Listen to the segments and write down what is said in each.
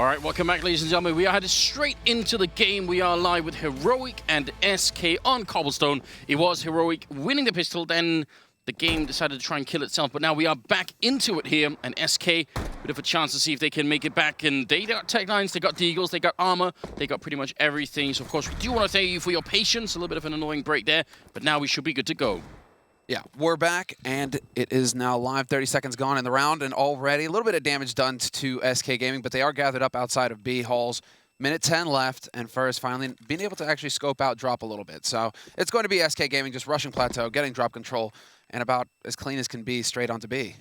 All right, welcome back, ladies and gentlemen. We are headed straight into the game. We are live with Heroic and SK on Cobblestone. It was Heroic winning the pistol, then the game decided to try and kill itself. But now we are back into it here, and SK, bit of a chance to see if they can make it back. And they got Tech 9s, they got Deagles, they got armor, they got pretty much everything. So, of course, we do want to thank you for your patience. A little bit of an annoying break there, but now we should be good to go. Yeah, we're back, and it is now live. 30 seconds gone in the round, and already a little bit of damage done to SK Gaming, but they are gathered up outside of B halls. Minute 10 left, and Furz finally being able to actually scope out drop a little bit. So it's going to be SK Gaming just rushing plateau, getting drop control, and about as clean as can be straight onto B.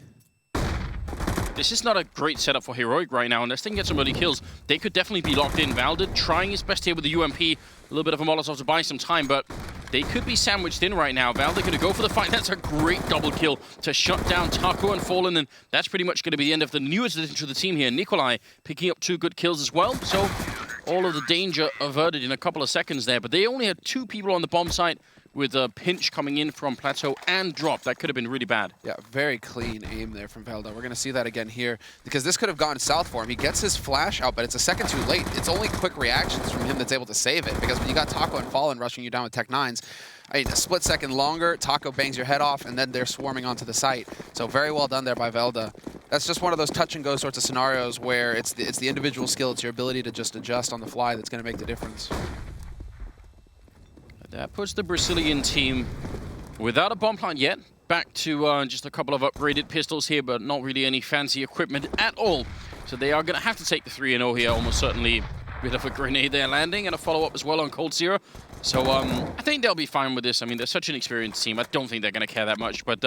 This is not a great setup for Heroic right now, unless they can get some early kills. They could definitely be locked in. Valda trying his best here with the UMP. A little bit of a Molotov to buy some time, but they could be sandwiched in right now. Valda going to go for the fight. That's a great double kill to shut down Taco and Fallen, and that's pretty much going to be the end of the newest addition to the team here. Nikolai picking up 2 good kills as well, so all of the danger averted in a couple of seconds there. But they only had 2 people on the bomb site, with a pinch coming in from Plateau and drop. That could have been really bad. Yeah, very clean aim there from Valda. We're going to see that again here, because this could have gone south for him. He gets his flash out, but it's a second too late. It's only quick reactions from him that's able to save it, because when you got Taco and Fallen rushing you down with Tech 9s, I mean, a split second longer, Taco bangs your head off, and then they're swarming onto the site. So very well done there by Valda. That's just one of those touch-and-go sorts of scenarios where it's the individual skill, it's your ability to just adjust on the fly that's going to make the difference. That puts the Brazilian team without a bomb plant yet. Back to just a couple of upgraded pistols here, but not really any fancy equipment at all. So they are going to have to take the 3-0 here, almost certainly. A bit of a grenade there landing, and a follow-up as well on Cold Zero. So I think they'll be fine with this. I mean, they're such an experienced team. I don't think they're going to care that much. But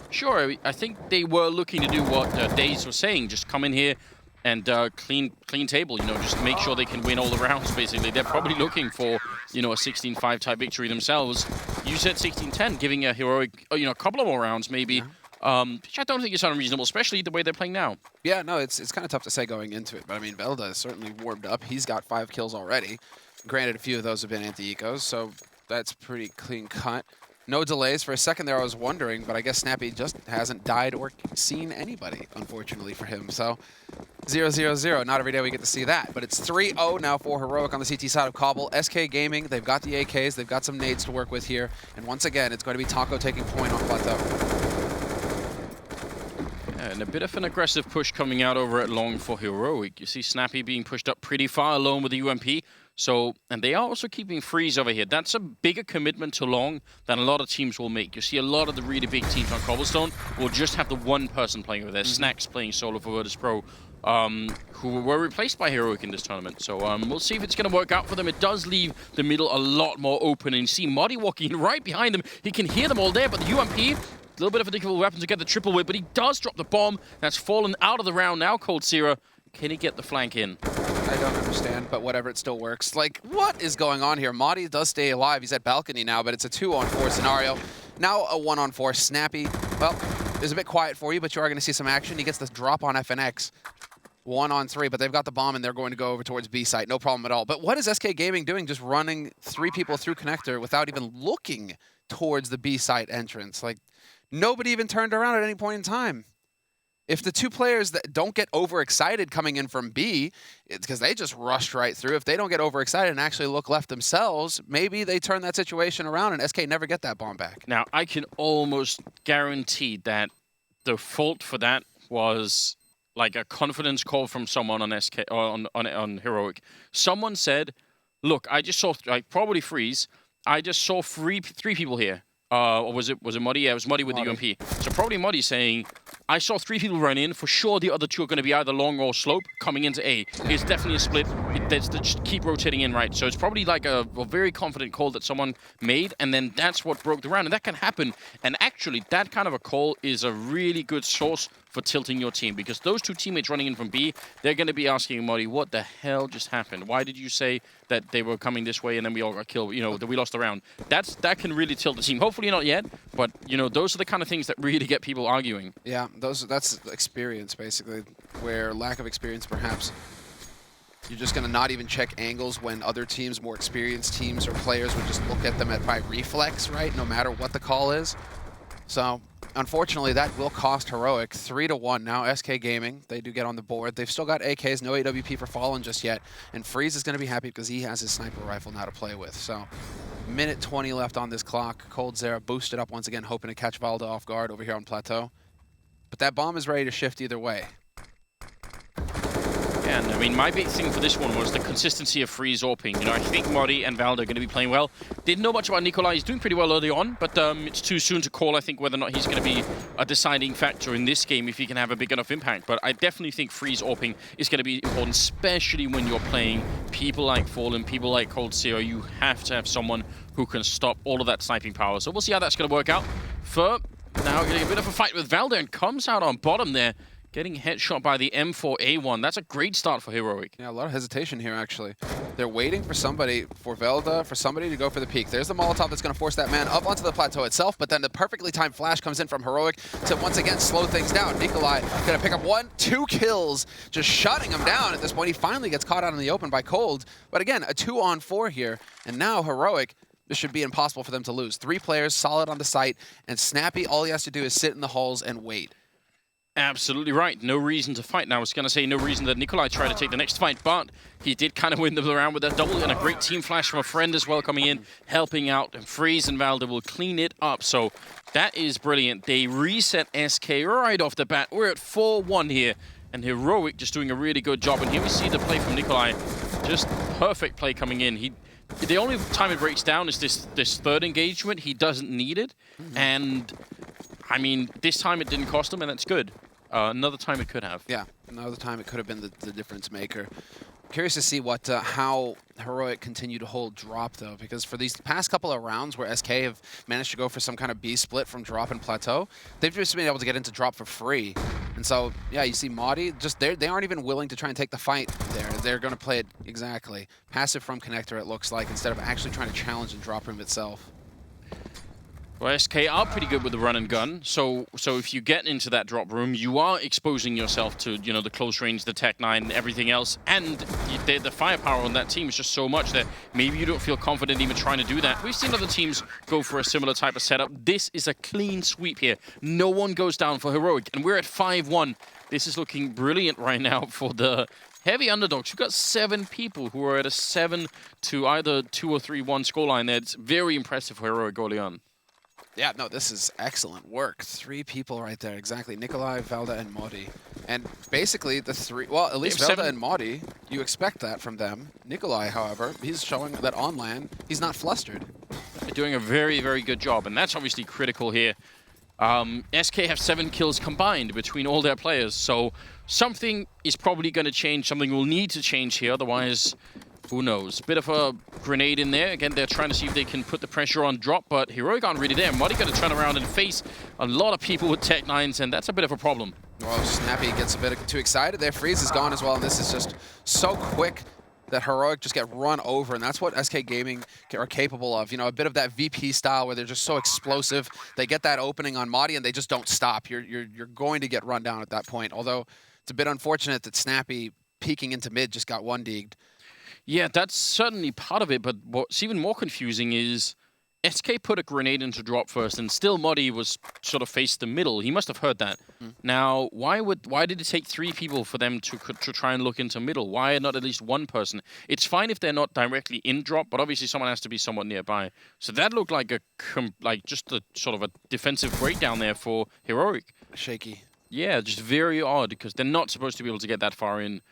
sure, I think they were looking to do what Daze was saying. Just come in here and clean table, you know, just make sure they can win all the rounds, basically. They're probably looking for, you know, a 16-5 type victory themselves. You said 16-10, giving a Heroic, you know, a couple of more rounds, maybe, which I don't think is unreasonable, especially the way they're playing now. Yeah, no, it's kind of tough to say going into it, but I mean, Valda is certainly warmed up. He's got 5 kills already. Granted, a few of those have been anti-ecos, so that's pretty clean cut. No delays. For a second there, I was wondering, but I guess Snappy just hasn't died or seen anybody, unfortunately for him. So 0-0-0. Not every day we get to see that. But it's 3-0 now for Heroic on the CT side of Cobble. SK Gaming, they've got the AKs. They've got some nades to work with here. And once again, it's going to be Taco taking point on Plateau. And a bit of an aggressive push coming out over at long for Heroic. You see Snappy being pushed up pretty far alone with the UMP. So, and they are also keeping Freeze over here. That's a bigger commitment to long than a lot of teams will make. You see a lot of the really big teams on Cobblestone will just have the one person playing over there. Snacks playing solo for Virtus Pro, who were replaced by Heroic in this tournament. So we'll see if it's going to work out for them. It does leave the middle a lot more open. And you see Muddy walking right behind them. He can hear them all there, but the UMP, a little bit of a difficult weapon to get the triple with, but he does drop the bomb. That's fallen out of the round now, Cold Zero. Can he get the flank in? I don't understand, but whatever, it still works. Like, what is going on here? Madi does stay alive. He's at balcony now, but it's a 2-on-4 scenario. Now a 1-on-4. Snappy, well, it's a bit quiet for you, but you are going to see some action. He gets the drop on FNX. 1-on-3, but they've got the bomb, and they're going to go over towards B site. No problem at all. But what is SK Gaming doing, just running 3 people through connector without even looking towards the B site entrance? Like, nobody even turned around at any point in time. If the 2 players that don't get overexcited coming in from B, it's because they just rushed right through. If they don't get overexcited and actually look left themselves, maybe they turn that situation around and SK never get that bomb back. Now, I can almost guarantee that the fault for that was like a confidence call from someone on SK on Heroic. Someone said, "Look, I just saw probably Freeze. I just saw three people here." Or was it Muddy? Yeah, it was Muddy with the UMP. So probably Muddy saying, I saw 3 people run in. For sure, the other 2 are going to be either long or slope coming into A. It's definitely a split. Just keep rotating in, right? So it's probably like a very confident call that someone made, and then that's what broke the round. And that can happen. And actually, that kind of a call is a really good source for tilting your team, because those 2 teammates running in from B, they're going to be asking Muddy, what the hell just happened? Why did you say that they were coming this way and then we all got killed? You know, that we lost the round. That can really tilt the team. Hopefully not yet, but you know, those are the kind of things that really get people arguing. Yeah, that's experience basically, where lack of experience perhaps. You're just going to not even check angles when other teams, more experienced teams or players would just look at them by reflex, right? No matter what the call is. So unfortunately, that will cost Heroic 3-1. Now SK Gaming, they do get on the board. They've still got AKs, no AWP for Fallen just yet. And Freeze is going to be happy because he has his sniper rifle now to play with. So, minute 20 left on this clock. Cold Zera boosted up once again, hoping to catch Valda off guard over here on Plateau. But that bomb is ready to shift either way. And I mean, my big thing for this one was the consistency of Freeze AWPing. You know, I think Modi and Valda are going to be playing well. Didn't know much about Nikolai. He's doing pretty well early on, but it's too soon to call, I think, whether or not he's going to be a deciding factor in this game if he can have a big enough impact. But I definitely think Freeze AWPing is going to be important, especially when you're playing people like Fallen, people like Cold Zero. You have to have someone who can stop all of that sniping power. So we'll see how that's going to work out. Fur now getting a bit of a fight with Valda and comes out on bottom there. Getting headshot by the M4A1. That's a great start for Heroic. Yeah, a lot of hesitation here, actually. They're waiting for somebody, for Velda, for somebody to go for the peak. There's the Molotov that's going to force that man up onto the plateau itself, but then the perfectly timed flash comes in from Heroic to once again slow things down. Nikolai going to pick up 1-2 kills, just shutting him down at this point. He finally gets caught out in the open by Cold. But again, a 2-on-4 here, and now Heroic, this should be impossible for them to lose. 3 players solid on the site, and Snappy, all he has to do is sit in the halls and wait. Absolutely right. No reason to fight now. I was going to say no reason that Nikolai tried to take the next fight, but he did kind of win them around with that double and a great team flash from a friend as well coming in, helping out. And Freeze and Valda will clean it up. So that is brilliant. They reset SK right off the bat. We're at 4-1 here. And Heroic just doing a really good job. And here we see the play from Nikolai. Just perfect play coming in. The only time it breaks down is this third engagement. He doesn't need it. And I mean, this time it didn't cost him, and that's good. Another time it could have. Yeah, another time it could have been the difference maker. Curious to see what how Heroic continue to hold drop, though, because for these past couple of rounds where SK have managed to go for some kind of B split from drop and plateau, they've just been able to get into drop for free. And so, yeah, you see Modi, just they aren't even willing to try and take the fight there. They're going to play it exactly. Passive from connector, it looks like, instead of actually trying to challenge the drop room itself. Well, SK are pretty good with the run and gun, so if you get into that drop room, you are exposing yourself to, you know, the close range, the Tech 9, and everything else, and the firepower on that team is just so much that maybe you don't feel confident even trying to do that. We've seen other teams go for a similar type of setup. This is a clean sweep here. No one goes down for Heroic, and we're at 5-1. This is looking brilliant right now for the heavy underdogs. You've got 7 people who are at a 7 to either 2 or 3-1 scoreline there. It's very impressive for Heroic early on. Yeah, no, this is excellent work. 3 people right there, exactly. Nikolai, Valda, and Modi. And basically the 3, well, at least Valda and Modi, you expect that from them. Nikolai, however, he's showing that on land, he's not flustered. They're doing a very, very good job, and that's obviously critical here. SK have 7 kills combined between all their players, so something is probably going to change. Something will need to change here, otherwise, who knows? Bit of a grenade in there. Again, they're trying to see if they can put the pressure on drop, but Heroic aren't really there. Muddy going to turn around and face a lot of people with Tech 9s, and that's a bit of a problem. Well, Snappy gets a bit too excited there. Freeze is gone as well, and this is just so quick that Heroic just get run over, and that's what SK Gaming are capable of. You know, a bit of that VP style where they're just so explosive. They get that opening on Madi, and they just don't stop. You're going to get run down at that point, although it's a bit unfortunate that Snappy peeking into mid just got 1-degged. Yeah, that's certainly part of it, but what's even more confusing is SK put a grenade into drop first, and still Modi was sort of faced the middle. He must have heard that. Now, why did it take 3 people for them to try and look into middle? Why not at least 1 person? It's fine if they're not directly in drop, but obviously someone has to be somewhat nearby. So that looked like just a sort of a defensive breakdown there for Heroic. Shaky. Yeah, just very odd, because they're not supposed to be able to get that far in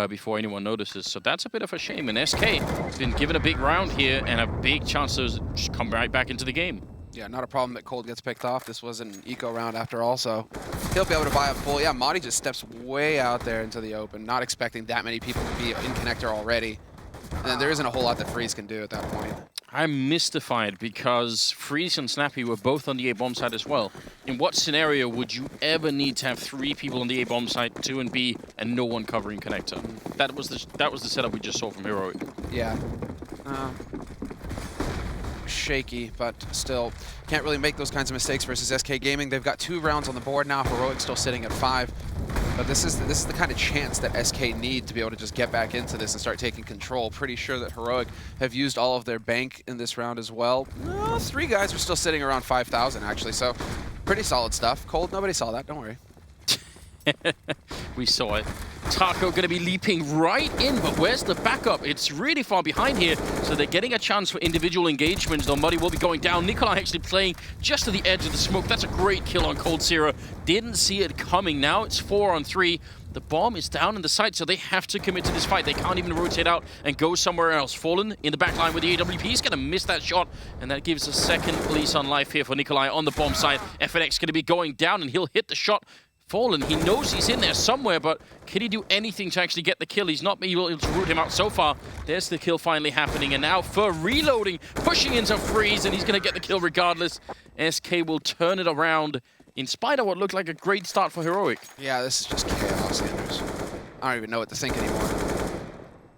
before anyone notices. So that's a bit of a shame. And SK has been given a big round here and a big chance to just come right back into the game. Yeah, not a problem that Cold gets picked off. This was an eco round after all, so he'll be able to buy a full. Yeah, Madi just steps way out there into the open, not expecting that many people to be in connector already. And then there isn't a whole lot that Freeze can do at that point. I'm mystified because Freeze and Snappy were both on the A-bomb side as well. In what scenario would you ever need to have 3 people on the A-bomb side, 2 and B, and no one covering connector? That was the setup we just saw from Heroic. Yeah. Shaky, but still can't really make those kinds of mistakes versus SK Gaming. They've got 2 rounds on the board now. Heroic still sitting at 5. But this is the kind of chance that SK need to be able to just get back into this and start taking control. Pretty sure that Heroic have used all of their bank in this round as well. No, 3 guys are still sitting around 5,000 actually, so Pretty solid stuff. Cold, nobody saw that, don't worry. We saw it. Taco going to be leaping right in, but where's the backup? It's really far behind here, so they're getting a chance for individual engagements, though Muddy will be going down. Nikolai actually playing just to the edge of the smoke. That's a great kill on Cold Zero. Didn't see it coming. Now it's 4-on-3. The bomb is down in the site, so they have to commit to this fight. They can't even rotate out and go somewhere else. Fallen in the back line with the AWP. He's going to miss that shot, and that gives a second lease on life here for Nikolai on the bomb side. FNX going to be going down, and he'll hit the shot. Fallen, he knows he's in there somewhere, but can he do anything to actually get the kill? He's not able to root him out so far. There's the kill finally happening, and now Fur reloading, pushing into Freeze, and he's going to get the kill regardless. SK will turn it around in spite of what looked like a great start for Heroic. Yeah, this is just chaos, Anders. I don't even know what to think anymore.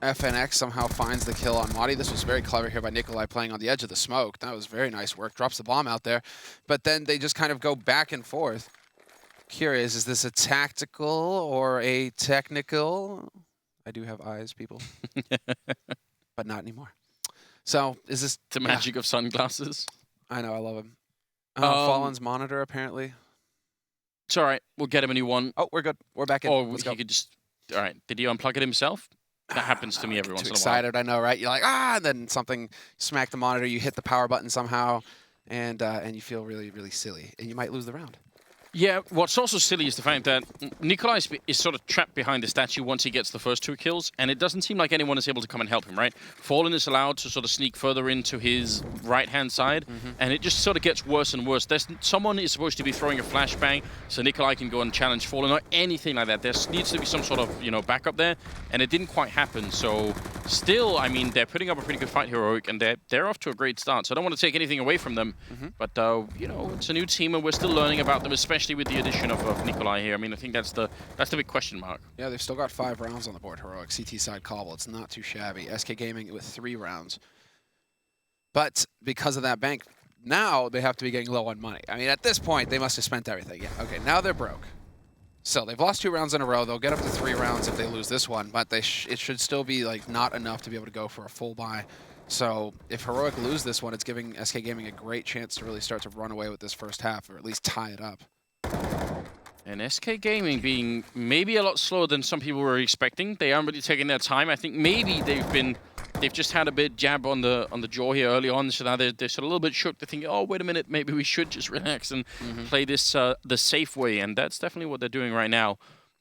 FNX somehow finds the kill on Madi. This was very clever here by Nikolai playing on the edge of the smoke. That was very nice work. Drops the bomb out there, but then they just kind of go back and forth. Curious, is this a tactical or a technical? I do have eyes, people, but not anymore. So is this the magic of sunglasses? I know, I love him. Fallen's monitor, apparently. It's all right. We'll get him a new one. Oh, we're good. We're back in. Or Let's he go. could just... All right. Did he unplug it himself? That happens to me every once in a while. Excited, I know, right? You're like, and then something smack the monitor, you hit the power button somehow, and you feel really, really silly, and you might lose the round. Yeah, what's also silly is the fact that Nikolai is sort of trapped behind the statue once he gets the first 2 kills, and it doesn't seem like anyone is able to come and help him, right? Fallen is allowed to sort of sneak further into his right-hand side, and it just sort of gets worse and worse. Someone is supposed to be throwing a flashbang, so Nikolai can go and challenge Fallen, or anything like that. There needs to be some sort of, backup there, and it didn't quite happen. So still, I mean, they're putting up a pretty good fight, Heroic, and they're off to a great start. So I don't want to take anything away from them, but, it's a new team, and we're still learning about them, especially with the addition of Nikolai here. I mean, I think that's the big question mark. Yeah, they've still got 5 rounds on the board, Heroic. CT side Cbble, it's not too shabby. SK Gaming with 3 rounds. But because of that bank, now they have to be getting low on money. I mean, at this point, they must have spent everything. Yeah, okay, now they're broke. So they've lost 2 rounds in a row. They'll get up to 3 rounds if they lose this one, but it should still be like not enough to be able to go for a full buy. So if Heroic lose this one, it's giving SK Gaming a great chance to really start to run away with this first half, or at least tie it up. And SK Gaming being maybe a lot slower than some people were expecting. They aren't really taking their time. I think maybe they've just had a bit jab on the jaw here early on, so now they're sort of a little bit shook. They're thinking, oh, wait a minute, maybe we should just relax and play this the safe way, and that's definitely what they're doing right now.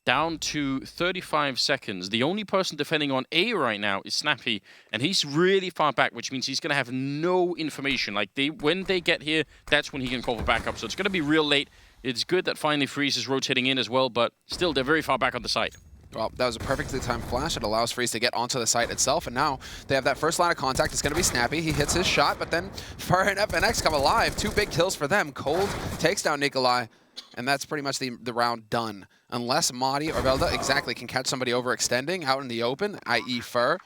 Down to 35 seconds. The only person defending on A right now is Snappy, and he's really far back, which means he's going to have no information. Like, when they get here, that's when he can call for backup, so it's going to be real late. It's good that finally Freeze is rotating in as well, but still, they're very far back on the site. Well, that was a perfectly timed flash. It allows Freeze to get onto the site itself, and now they have that first line of contact. It's going to be Snappy. He hits his shot, but then Fur and FNX come alive. 2 big kills for them. Cold takes down Nikolai, and that's pretty much the round done. Unless Madi or Velda exactly can catch somebody overextending out in the open, i.e. Fur.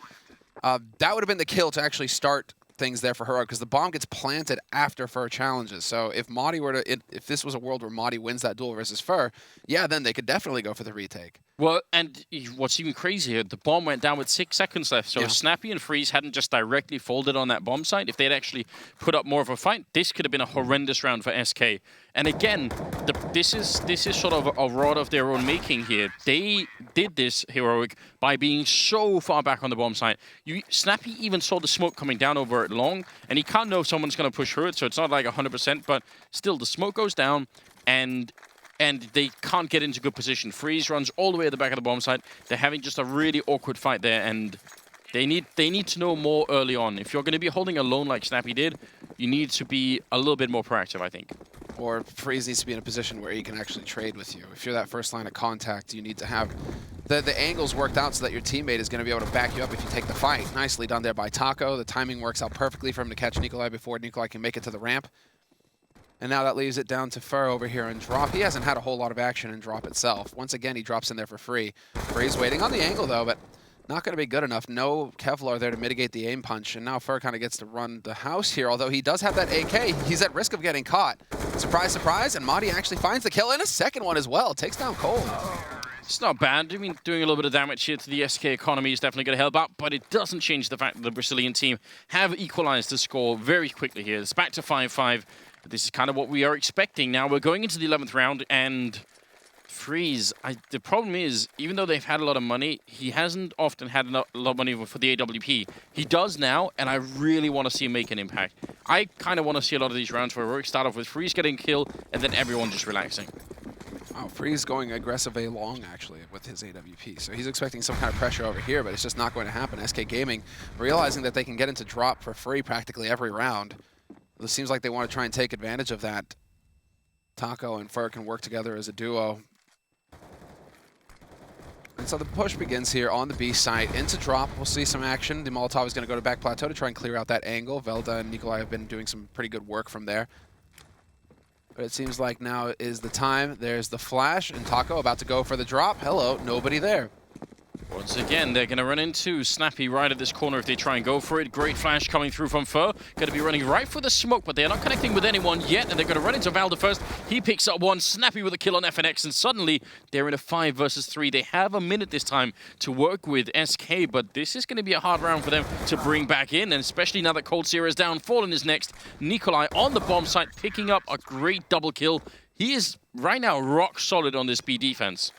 That would have been the kill to actually start things there for Heroic, because the bomb gets planted after Fur challenges. So if Madi were to, if this was a world where Madi wins that duel versus Fur, yeah, then they could definitely go for the retake. Well, and what's even crazier, the bomb went down with 6 seconds left. So if Snappy and Freeze hadn't just directly folded on that bomb site, if they'd actually put up more of a fight, this could have been a horrendous round for SK. And again, this is sort of a rod of their own making here. They did this, Heroic, by being so far back on the bomb site. Snappy even saw the smoke coming down over it long, and he can't know if someone's going to push through it, so it's not like 100%, but still, the smoke goes down, and they can't get into good position. Freeze runs all the way at the back of the bomb site. They're having just a really awkward fight there, and they need to know more early on. If you're going to be holding alone like Snappy did, you need to be a little bit more proactive, I think. Or Freeze needs to be in a position where he can actually trade with you. If you're that first line of contact, you need to have the angles worked out so that your teammate is going to be able to back you up if you take the fight. Nicely done there by Taco. The timing works out perfectly for him to catch Nikolai before Nikolai can make it to the ramp. And now that leaves it down to Fur over here in drop. He hasn't had a whole lot of action in drop itself. Once again, he drops in there for free. Freeze waiting on the angle, though, but not going to be good enough. No Kevlar there to mitigate the aim punch, and now Fur kind of gets to run the house here, although he does have that AK. He's at risk of getting caught. Surprise, surprise, and Madi actually finds the kill, and a second one as well. Takes down Cold. It's not bad. I mean, doing a little bit of damage here to the SK economy is definitely going to help out, but it doesn't change the fact that the Brazilian team have equalized the score very quickly here. It's back to 5-5, But this is kind of what we are expecting. Now we're going into the 11th round, and Freeze, the problem is, even though they've had a lot of money, he hasn't often had a lot of money for the AWP. He does now, and I really want to see him make an impact. I kind of want to see a lot of these rounds where Heroic start off with Freeze getting killed, and then everyone just relaxing. Oh, Freeze going aggressively long, actually, with his AWP. So he's expecting some kind of pressure over here, but it's just not going to happen. SK Gaming, realizing that they can get into drop for free practically every round. It seems like they want to try and take advantage of that. Taco and Fur can work together as a duo. And so the push begins here on the B site into drop. We'll see some action. The Molotov is going to go to back plateau to try and clear out that angle. Velda and Nikolai have been doing some pretty good work from there. But it seems like now is the time. There's the flash, and Taco about to go for the drop. Hello, nobody there. Once again, they're going to run into Snappy right at this corner if they try and go for it. Great flash coming through from Fur. Going to be running right for the smoke, but they're not connecting with anyone yet, and they're going to run into Valda first. He picks up one. Snappy with a kill on FNX, and suddenly they're in a 5 versus 3. They have a minute this time to work with SK, but this is going to be a hard round for them to bring back in, and especially now that Cold Seer is down. Fallen is next. Nikolai on the bomb site, picking up a great double kill. He is right now rock solid on this B defense.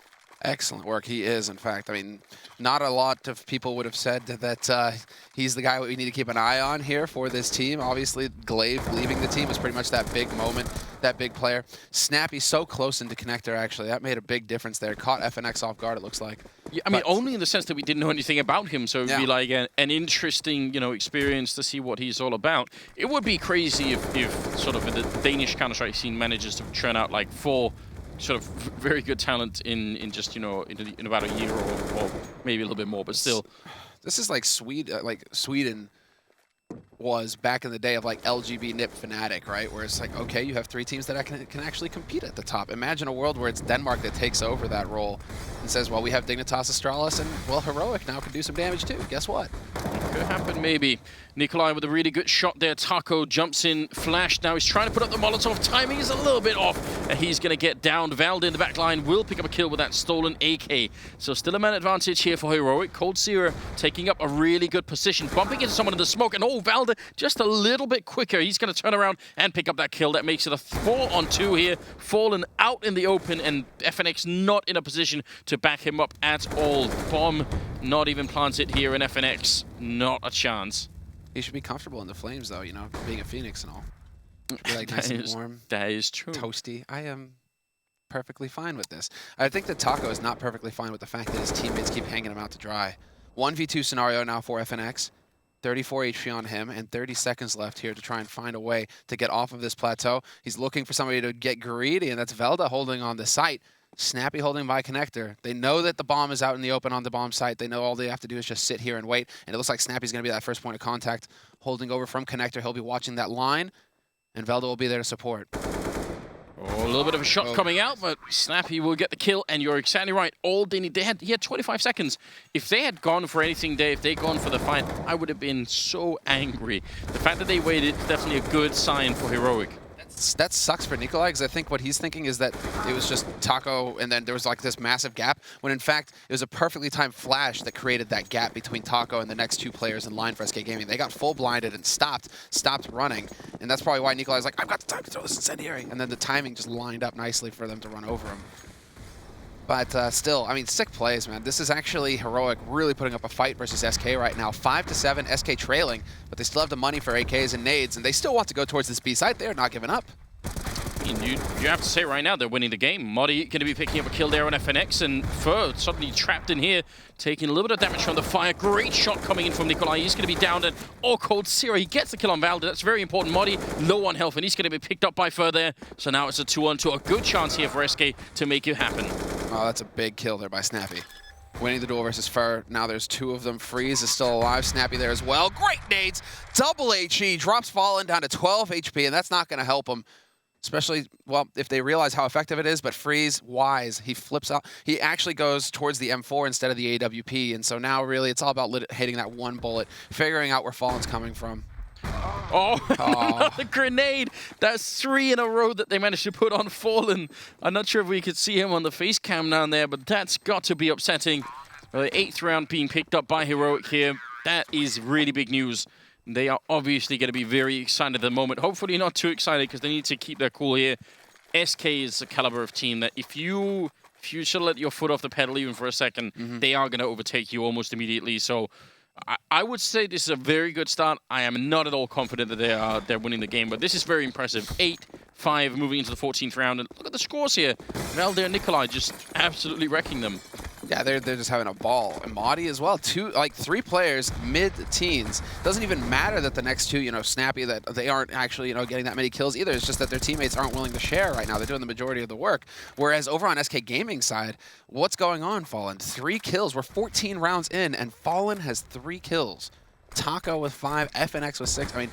Excellent work. He is, in fact. I mean, not a lot of people would have said that he's the guy we need to keep an eye on here for this team. Obviously, Glaive leaving the team was pretty much that big moment, that big player. Snappy so close into connector, actually. That made a big difference there. Caught FNX off guard, it looks like. Yeah, I mean, only in the sense that we didn't know anything about him, so it would be like an interesting, experience to see what he's all about. It would be crazy if sort of the Danish Counter-Strike scene manages to churn out like 4 sort of very good talent in just, in about a year or maybe a little bit more, but still. This is like Sweden was back in the day of like LGB NIP Fnatic, right? Where it's like, okay, you have 3 teams that can actually compete at the top. Imagine a world where it's Denmark that takes over that role and says, well, we have Dignitas Astralis, and, well, Heroic now can do some damage too. Guess what? Could happen, maybe. Nikolai with a really good shot there. Taco jumps in, flash. Now he's trying to put up the Molotov. Timing is a little bit off, and he's going to get downed. Valda in the back line will pick up a kill with that stolen AK. So still a man advantage here for Heroic. Cold Seer taking up a really good position, bumping into someone in the smoke, and Valda just a little bit quicker. He's going to turn around and pick up that kill. That makes it a 4-on-2 here. Fallen out in the open, and FNX not in a position to back him up at all. Bomb not even planted here in FNX. Not a chance. He should be comfortable in the flames, though, being a Phoenix and all. Be like nice and warm. That is true. Toasty. I am perfectly fine with this. I think that Taco is not perfectly fine with the fact that his teammates keep hanging him out to dry. 1v2 scenario now for FNX. 34 HP on him, and 30 seconds left here to try and find a way to get off of this plateau. He's looking for somebody to get greedy, and that's Velda holding on the site. Snappy holding by connector. They know that the bomb is out in the open on the bomb site. They know all they have to do is just sit here and wait, and it looks like Snappy's going to be that first point of contact. Holding over from connector, he'll be watching that line, and Velda will be there to support. Oh, a little bit of a shot coming out, but Snappy will get the kill, and you're exactly right. All they need, he had 25 seconds. If they had gone for anything there, if they'd gone for the fight, I would have been so angry. The fact that they waited is definitely a good sign for Heroic. That sucks for Nikolai, because I think what he's thinking is that it was just Taco, and then there was like this massive gap, when in fact it was a perfectly timed flash that created that gap between Taco and the next 2 players in line for SK Gaming. They got full blinded and stopped running, and that's probably why Nikolai's like, I've got the time to throw this incendiary, and then the timing just lined up nicely for them to run over him. But still, I mean, sick plays, man. This is actually Heroic really putting up a fight versus SK right now. 5-7, SK trailing, but they still have the money for AKs and nades, and they still want to go towards this B site. They're not giving up. I mean, you have to say right now they're winning the game. Modi going to be picking up a kill there on FNX, and Fur suddenly trapped in here, taking a little bit of damage from the fire. Great shot coming in from Nikolai. He's going to be downed, and Cold Seer, he gets the kill on Valda. That's very important. Modi low on health, and he's going to be picked up by Fur there. So now it's a 2-on-2. A good chance here for SK to make it happen. Oh, that's a big kill there by Snappy. Winning the duel versus Fur. Now there's 2 of them. Freeze is still alive. Snappy there as well. Great nades. Double HE. Drops Fallen down to 12 HP, and that's not going to help him. Especially, well, if they realize how effective it is, but Freeze, wise, he flips out. He actually goes towards the M4 instead of the AWP, and so now really it's all about hitting that one bullet, figuring out where Fallen's coming from. Another grenade. That's 3 in a row that they managed to put on Fallen. I'm not sure if we could see him on the face cam down there, but that's got to be upsetting. The 8th round being picked up by Heroic here. That is really big news. They are obviously going to be very excited at the moment. Hopefully not too excited because they need to keep their cool here. SK is the caliber of team that if you should let your foot off the pedal even for a second, they are going to overtake you almost immediately. So I would say this is a very good start. I am not at all confident that they're winning the game, but this is very impressive. 8-5 moving into the 14th round. And look at the scores here. Valder and Nikolai just absolutely wrecking them. Yeah, they're just having a ball. And Maudie as well. 3 players mid-teens. Doesn't even matter that the next two, Snappy, that they aren't actually, getting that many kills either. It's just that their teammates aren't willing to share right now. They're doing the majority of the work. Whereas over on SK Gaming side, what's going on, Fallen? 3 kills. We're 14 rounds in, and Fallen has 3 kills. Taco with 5, FNX with 6. I mean,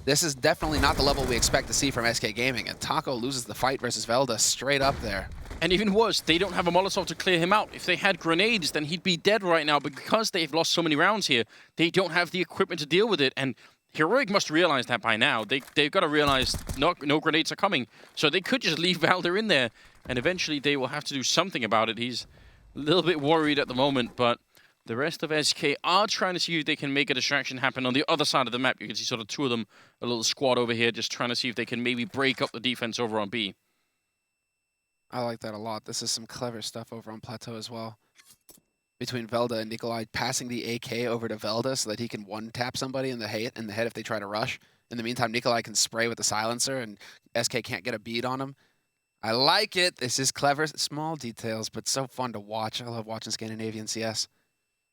this is definitely not the level we expect to see from SK Gaming. And Taco loses the fight versus Velda straight up there. And even worse, they don't have a Molotov to clear him out. If they had grenades, then he'd be dead right now. But because they've lost so many rounds here, they don't have the equipment to deal with it. And Heroic must realize that by now. They've got to realize no grenades are coming. So they could just leave Valder in there, and eventually they will have to do something about it. He's a little bit worried at the moment, but the rest of SK are trying to see if they can make a distraction happen on the other side of the map. You can see sort of 2 of them, a little squad over here, just trying to see if they can maybe break up the defense over on B. I like that a lot. This is some clever stuff over on Plateau as well. Between Velda and Nikolai, passing the AK over to Velda so that he can one-tap somebody in the head if they try to rush. In the meantime, Nikolai can spray with the silencer, and SK can't get a bead on him. I like it. This is clever. Small details, but so fun to watch. I love watching Scandinavian CS.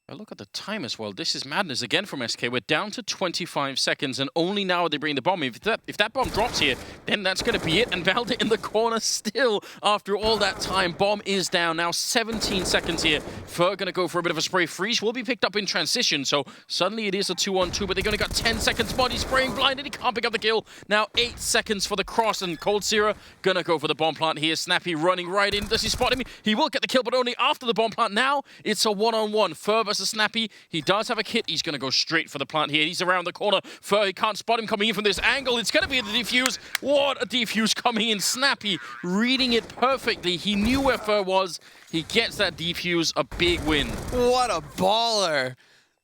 Look at the time as well. This is madness again from SK. We're down to 25 seconds, and only now are they bringing the bomb. If that bomb drops here, then that's going to be it. And Valder in the corner still after all that time. Bomb is down. Now 17 seconds here. Fer going to go for a bit of a spray. Freeze will be picked up in transition, so suddenly it is a 2-on-2, but they've only got 10 seconds. Body spraying blind, and he can't pick up the kill. Now 8 seconds for the cross, and Cold Sierra going to go for the bomb plant here. Snappy running right in. Does he spot him? He will get the kill, but only after the bomb plant. Now it's a 1-on-1. Fer versus Snappy. He does have a kit. He's going to go straight for the plant here. He's around the corner. Fer, he can't spot him coming in from this angle. It's going to be the defuse. What a defuse coming in. Snappy reading it perfectly. He knew where Fer was. He gets that defuse. A big win. What a baller.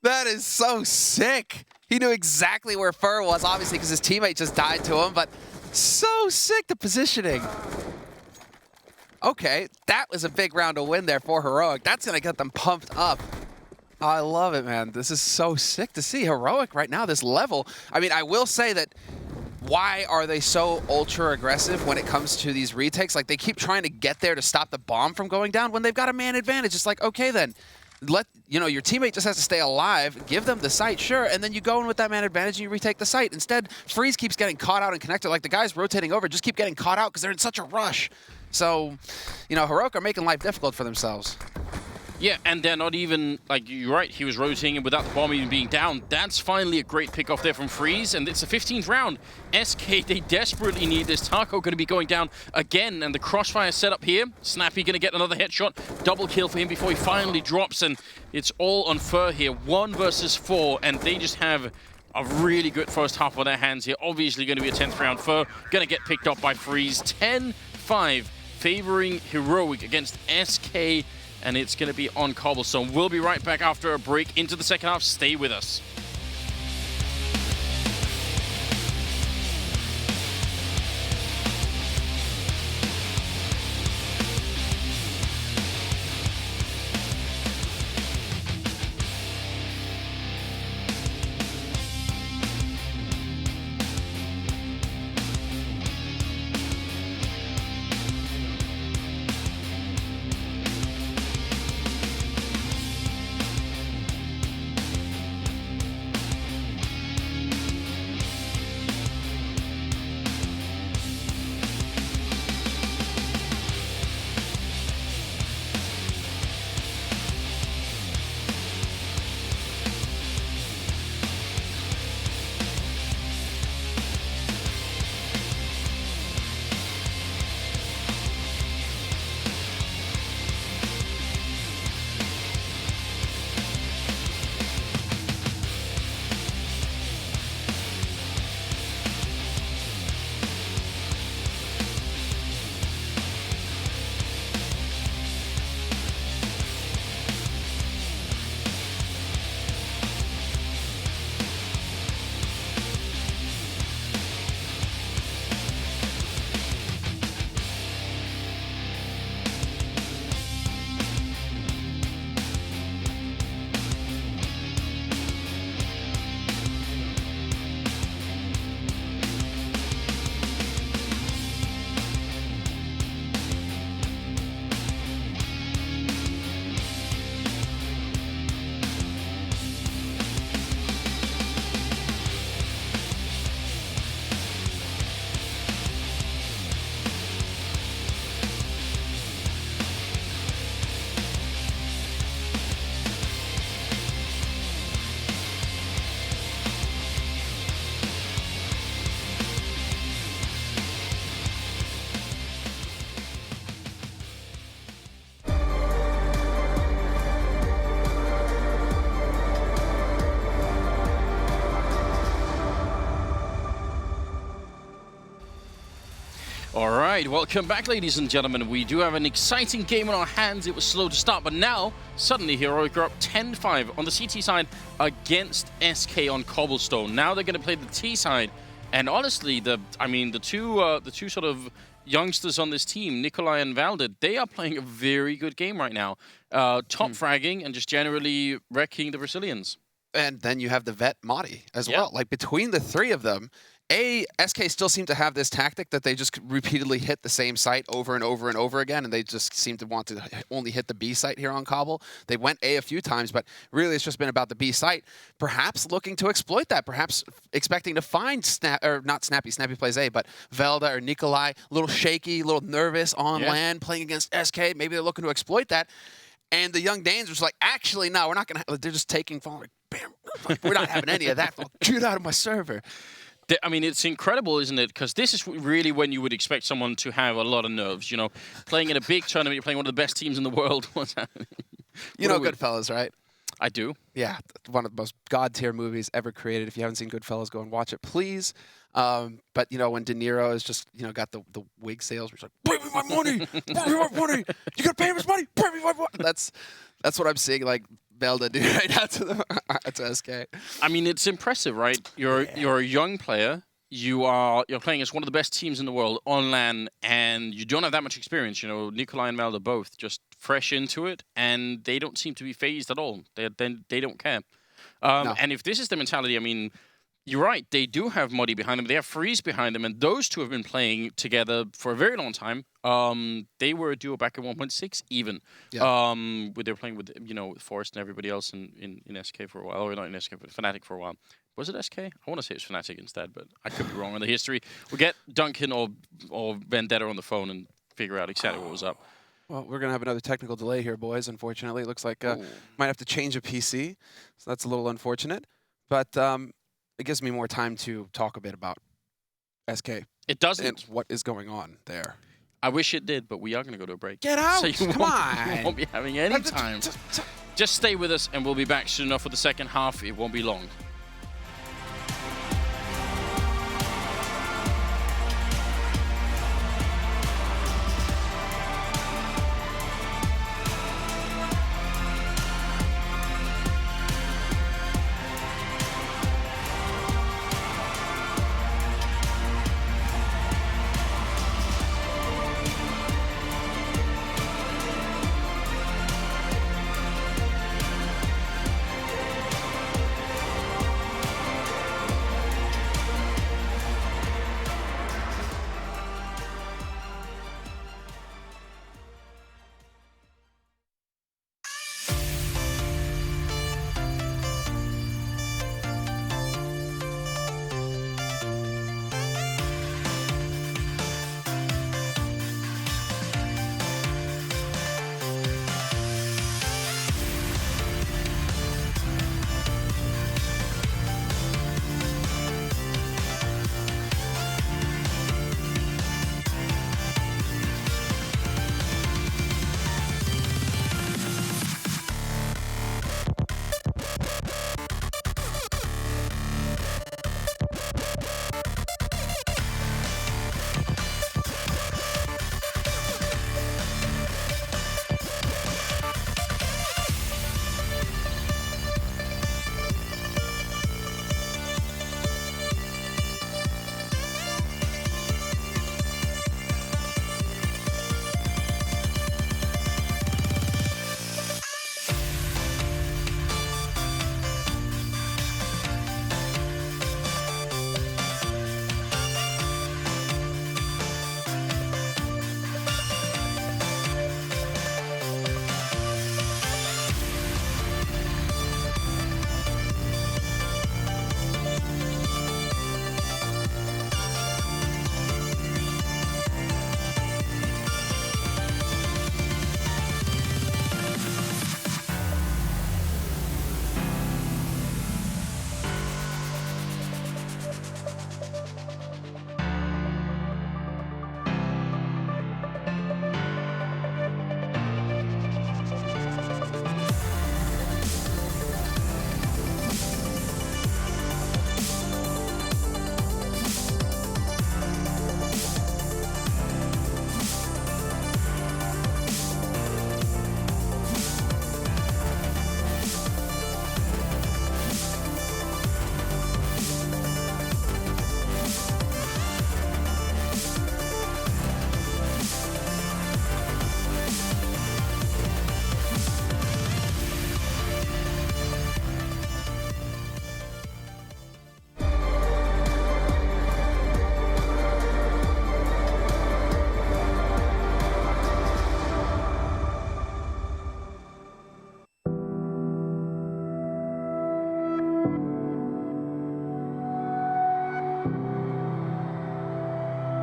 That is so sick. He knew exactly where Fer was, obviously, because his teammate just died to him, but so sick, the positioning. Okay, that was a big round to win there for Heroic. That's going to get them pumped up. I love it, man. This is so sick to see. Heroic right now, this level. I mean, I will say that why are they so ultra aggressive when it comes to these retakes? Like, they keep trying to get there to stop the bomb from going down when they've got a man advantage. It's like, okay, then your teammate just has to stay alive, give them the site, sure, and then you go in with that man advantage and you retake the site. Instead, Freeze keeps getting caught out and connected. Like, the guys rotating over just keep getting caught out because they're in such a rush. So, Heroic are making life difficult for themselves. Yeah, and they're not even, like, you're right, he was rotating and without the bomb even being down. That's finally a great pick off there from Freeze, and it's the 15th round. SK, they desperately need this. Taco going to be going down again, and the crossfire set up here. Snappy going to get another headshot. Double kill for him before he finally drops, and it's all on Fer here. 1 versus 4, and they just have a really good first half on their hands here. Obviously going to be a 10th round. Fer going to get picked up by Freeze. 10-5, favoring Heroic against SK. And it's going to be on Cobblestone. We'll be right back after a break into the second half. Stay with us. All right, welcome back, ladies and gentlemen. We do have an exciting game on our hands. It was slow to start, but now, suddenly, Heroic are up 10-5 on the CT side against SK on Cobblestone. Now they're going to play the T side, and honestly, the two sort of youngsters on this team, Nikolai and Valda, they are playing a very good game right now. Top fragging and just generally wrecking the Brazilians. And then you have the vet Madi as well. Like, between the three of them, SK still seem to have this tactic that they just repeatedly hit the same site over and over and over again, and they just seem to want to only hit the B site here on Cobble. They went A a few times, but really it's just been about the B site. Perhaps looking to exploit that, perhaps expecting to find not Snappy plays A, but Velda or Nikolai, a little shaky, a little nervous on land, playing against SK. Maybe they're looking to exploit that. And the young Danes are just like, actually, no, we're not going to. They're just taking phone, like, bam, like, we're not having any of that. Get out of my server. I mean, it's incredible, isn't it? Because this is really when you would expect someone to have a lot of nerves. You know, playing in a big tournament, you're playing one of the best teams in the world. What's happening? You know Goodfellas, right? I do. Yeah, one of the most god-tier movies ever created. If you haven't seen Goodfellas, go and watch it, please. But, you know, when De Niro is just, you know, got the wig sales, where he's like, pay me my money! Pay me my money! You gotta pay him his money! Pay me my money! That's what I'm seeing, like, Velda do right now to SK. I mean, it's impressive, right? You're a young player. You're playing against one of the best teams in the world on LAN, and you don't have that much experience. You know, Nikolai and Valda both just fresh into it, and they don't seem to be phased at all. They don't care. No. And if this is the mentality, I mean, you're right. They do have Muddy behind them. They have Freeze behind them, and those two have been playing together for a very long time. They were a duo back in 1.6 even. Yeah. They were playing with, you know, Forrest and everybody else in SK for a while. Or not in SK, but Fnatic for a while. Was it SK? I want to say it's Fnatic instead, but I could be wrong on the history. We'll get Duncan or Vendetta on the phone and figure out exactly what was up. Well, we're going to have another technical delay here, boys, unfortunately. It looks like might have to change a PC, so that's a little unfortunate. But it gives me more time to talk a bit about SK. It doesn't. And what is going on there. I wish it did, but we are going to go to a break. Get out! So you Come on! You won't be having any time. Just stay with us, and we'll be back soon enough for the second half. It won't be long.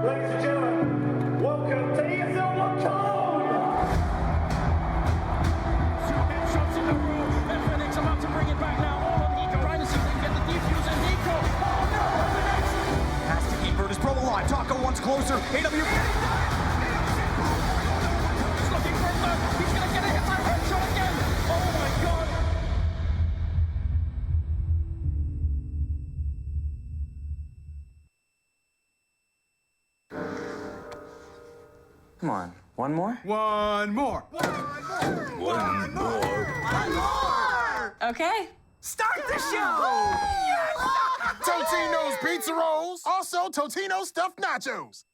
Ladies and gentlemen, welcome to IEM Oakland! Two shots in a row. Phoenix about to bring it back now. All on Nico. Trying to see if they can get the defuse and Nico. Oh no, Phoenix! Has to keep Virtus Pro alive. Taco once closer. AW. He's looking for him. He's gonna get a hit by Renshaw again. Oh my god. Come on. One more? One more. Okay. Start the show! Yes! Totino's Pizza Rolls. Also, Totino's Stuffed Nachos.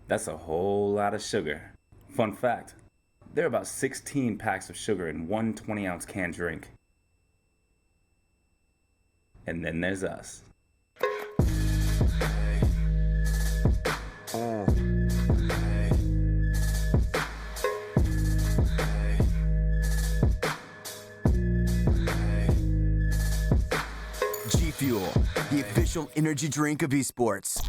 That's a whole lot of sugar. Fun fact, there are about 16 packs of sugar in one 20-ounce canned drink. And then there's us. G Fuel, the official energy drink of esports.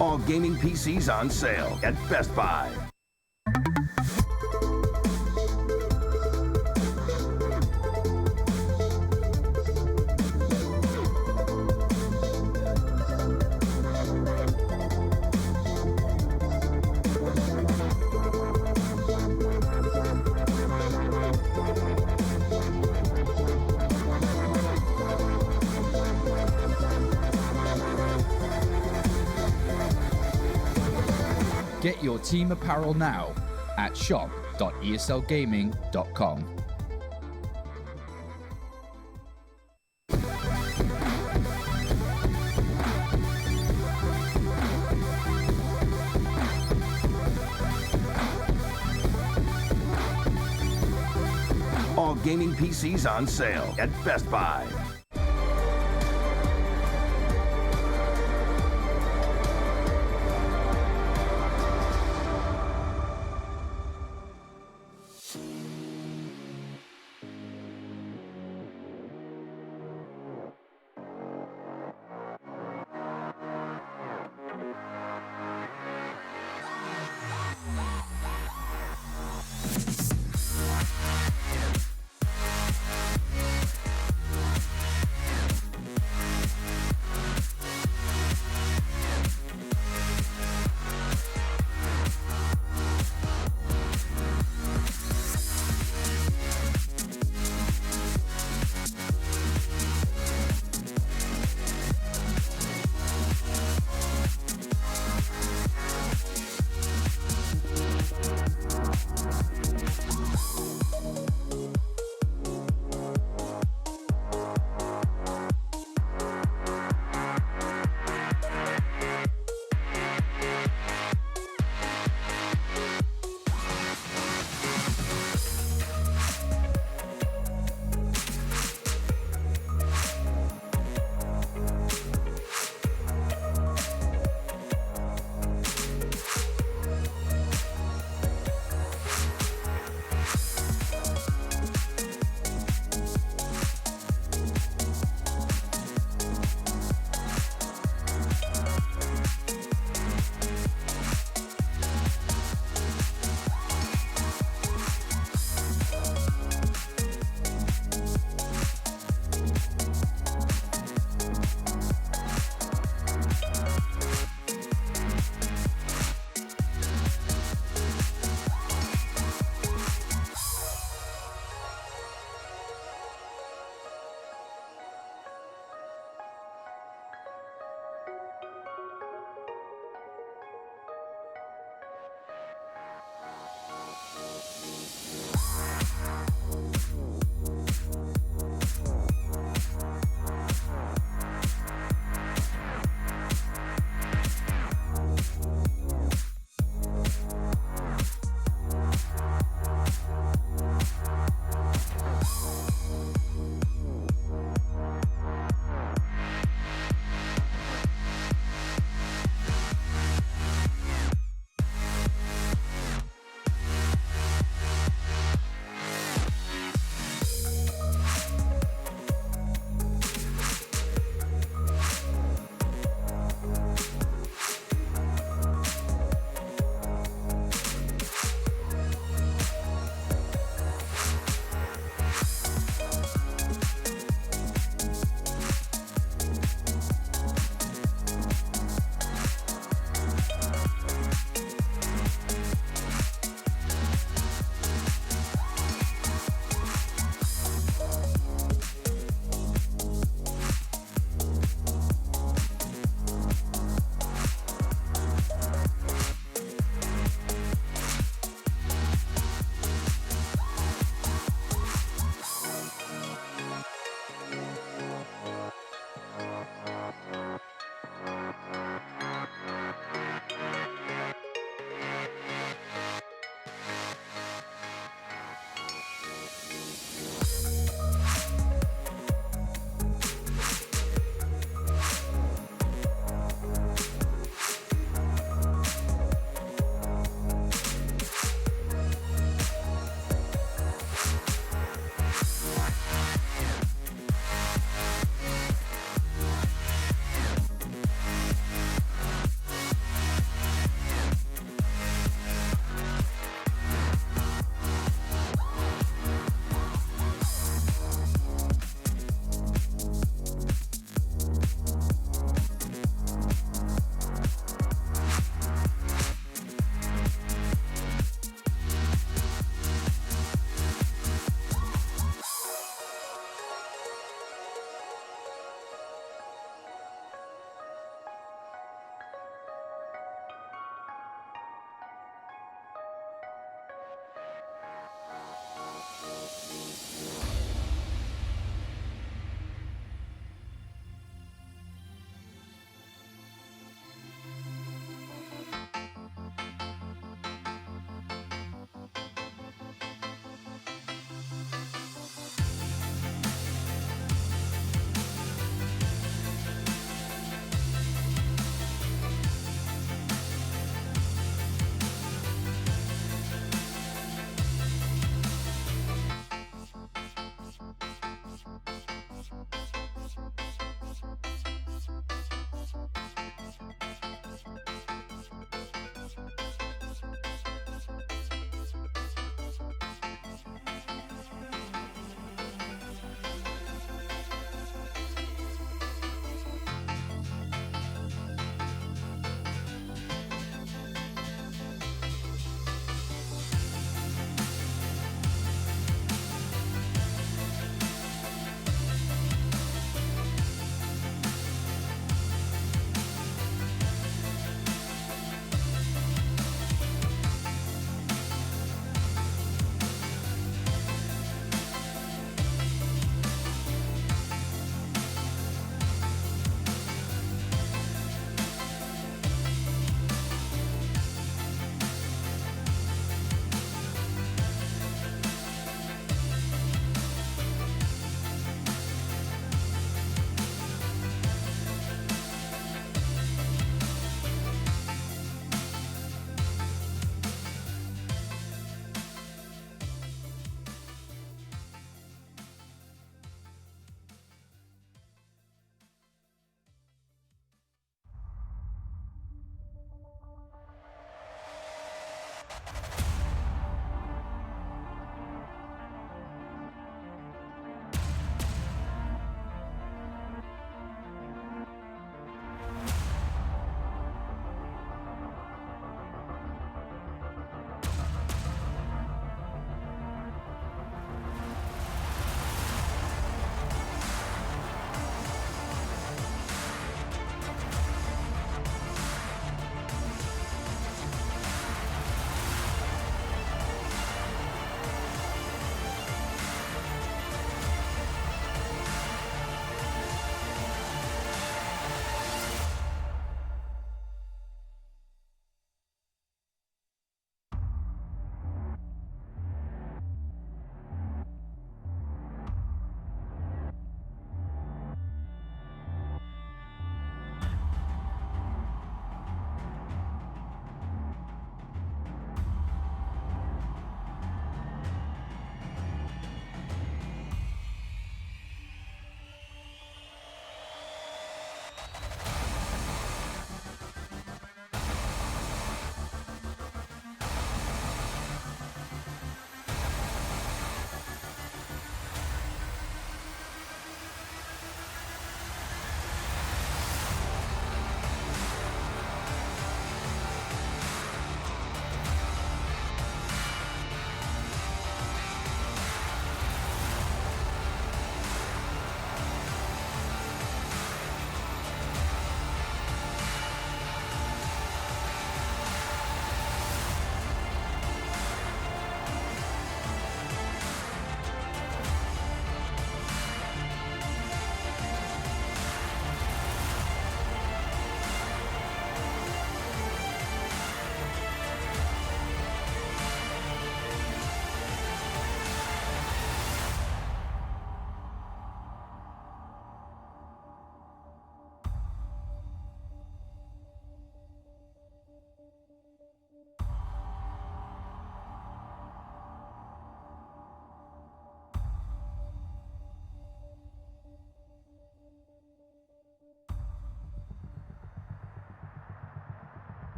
All gaming PCs on sale at Best Buy. Get your team apparel now at shop.eslgaming.com. All gaming PCs on sale at Best Buy.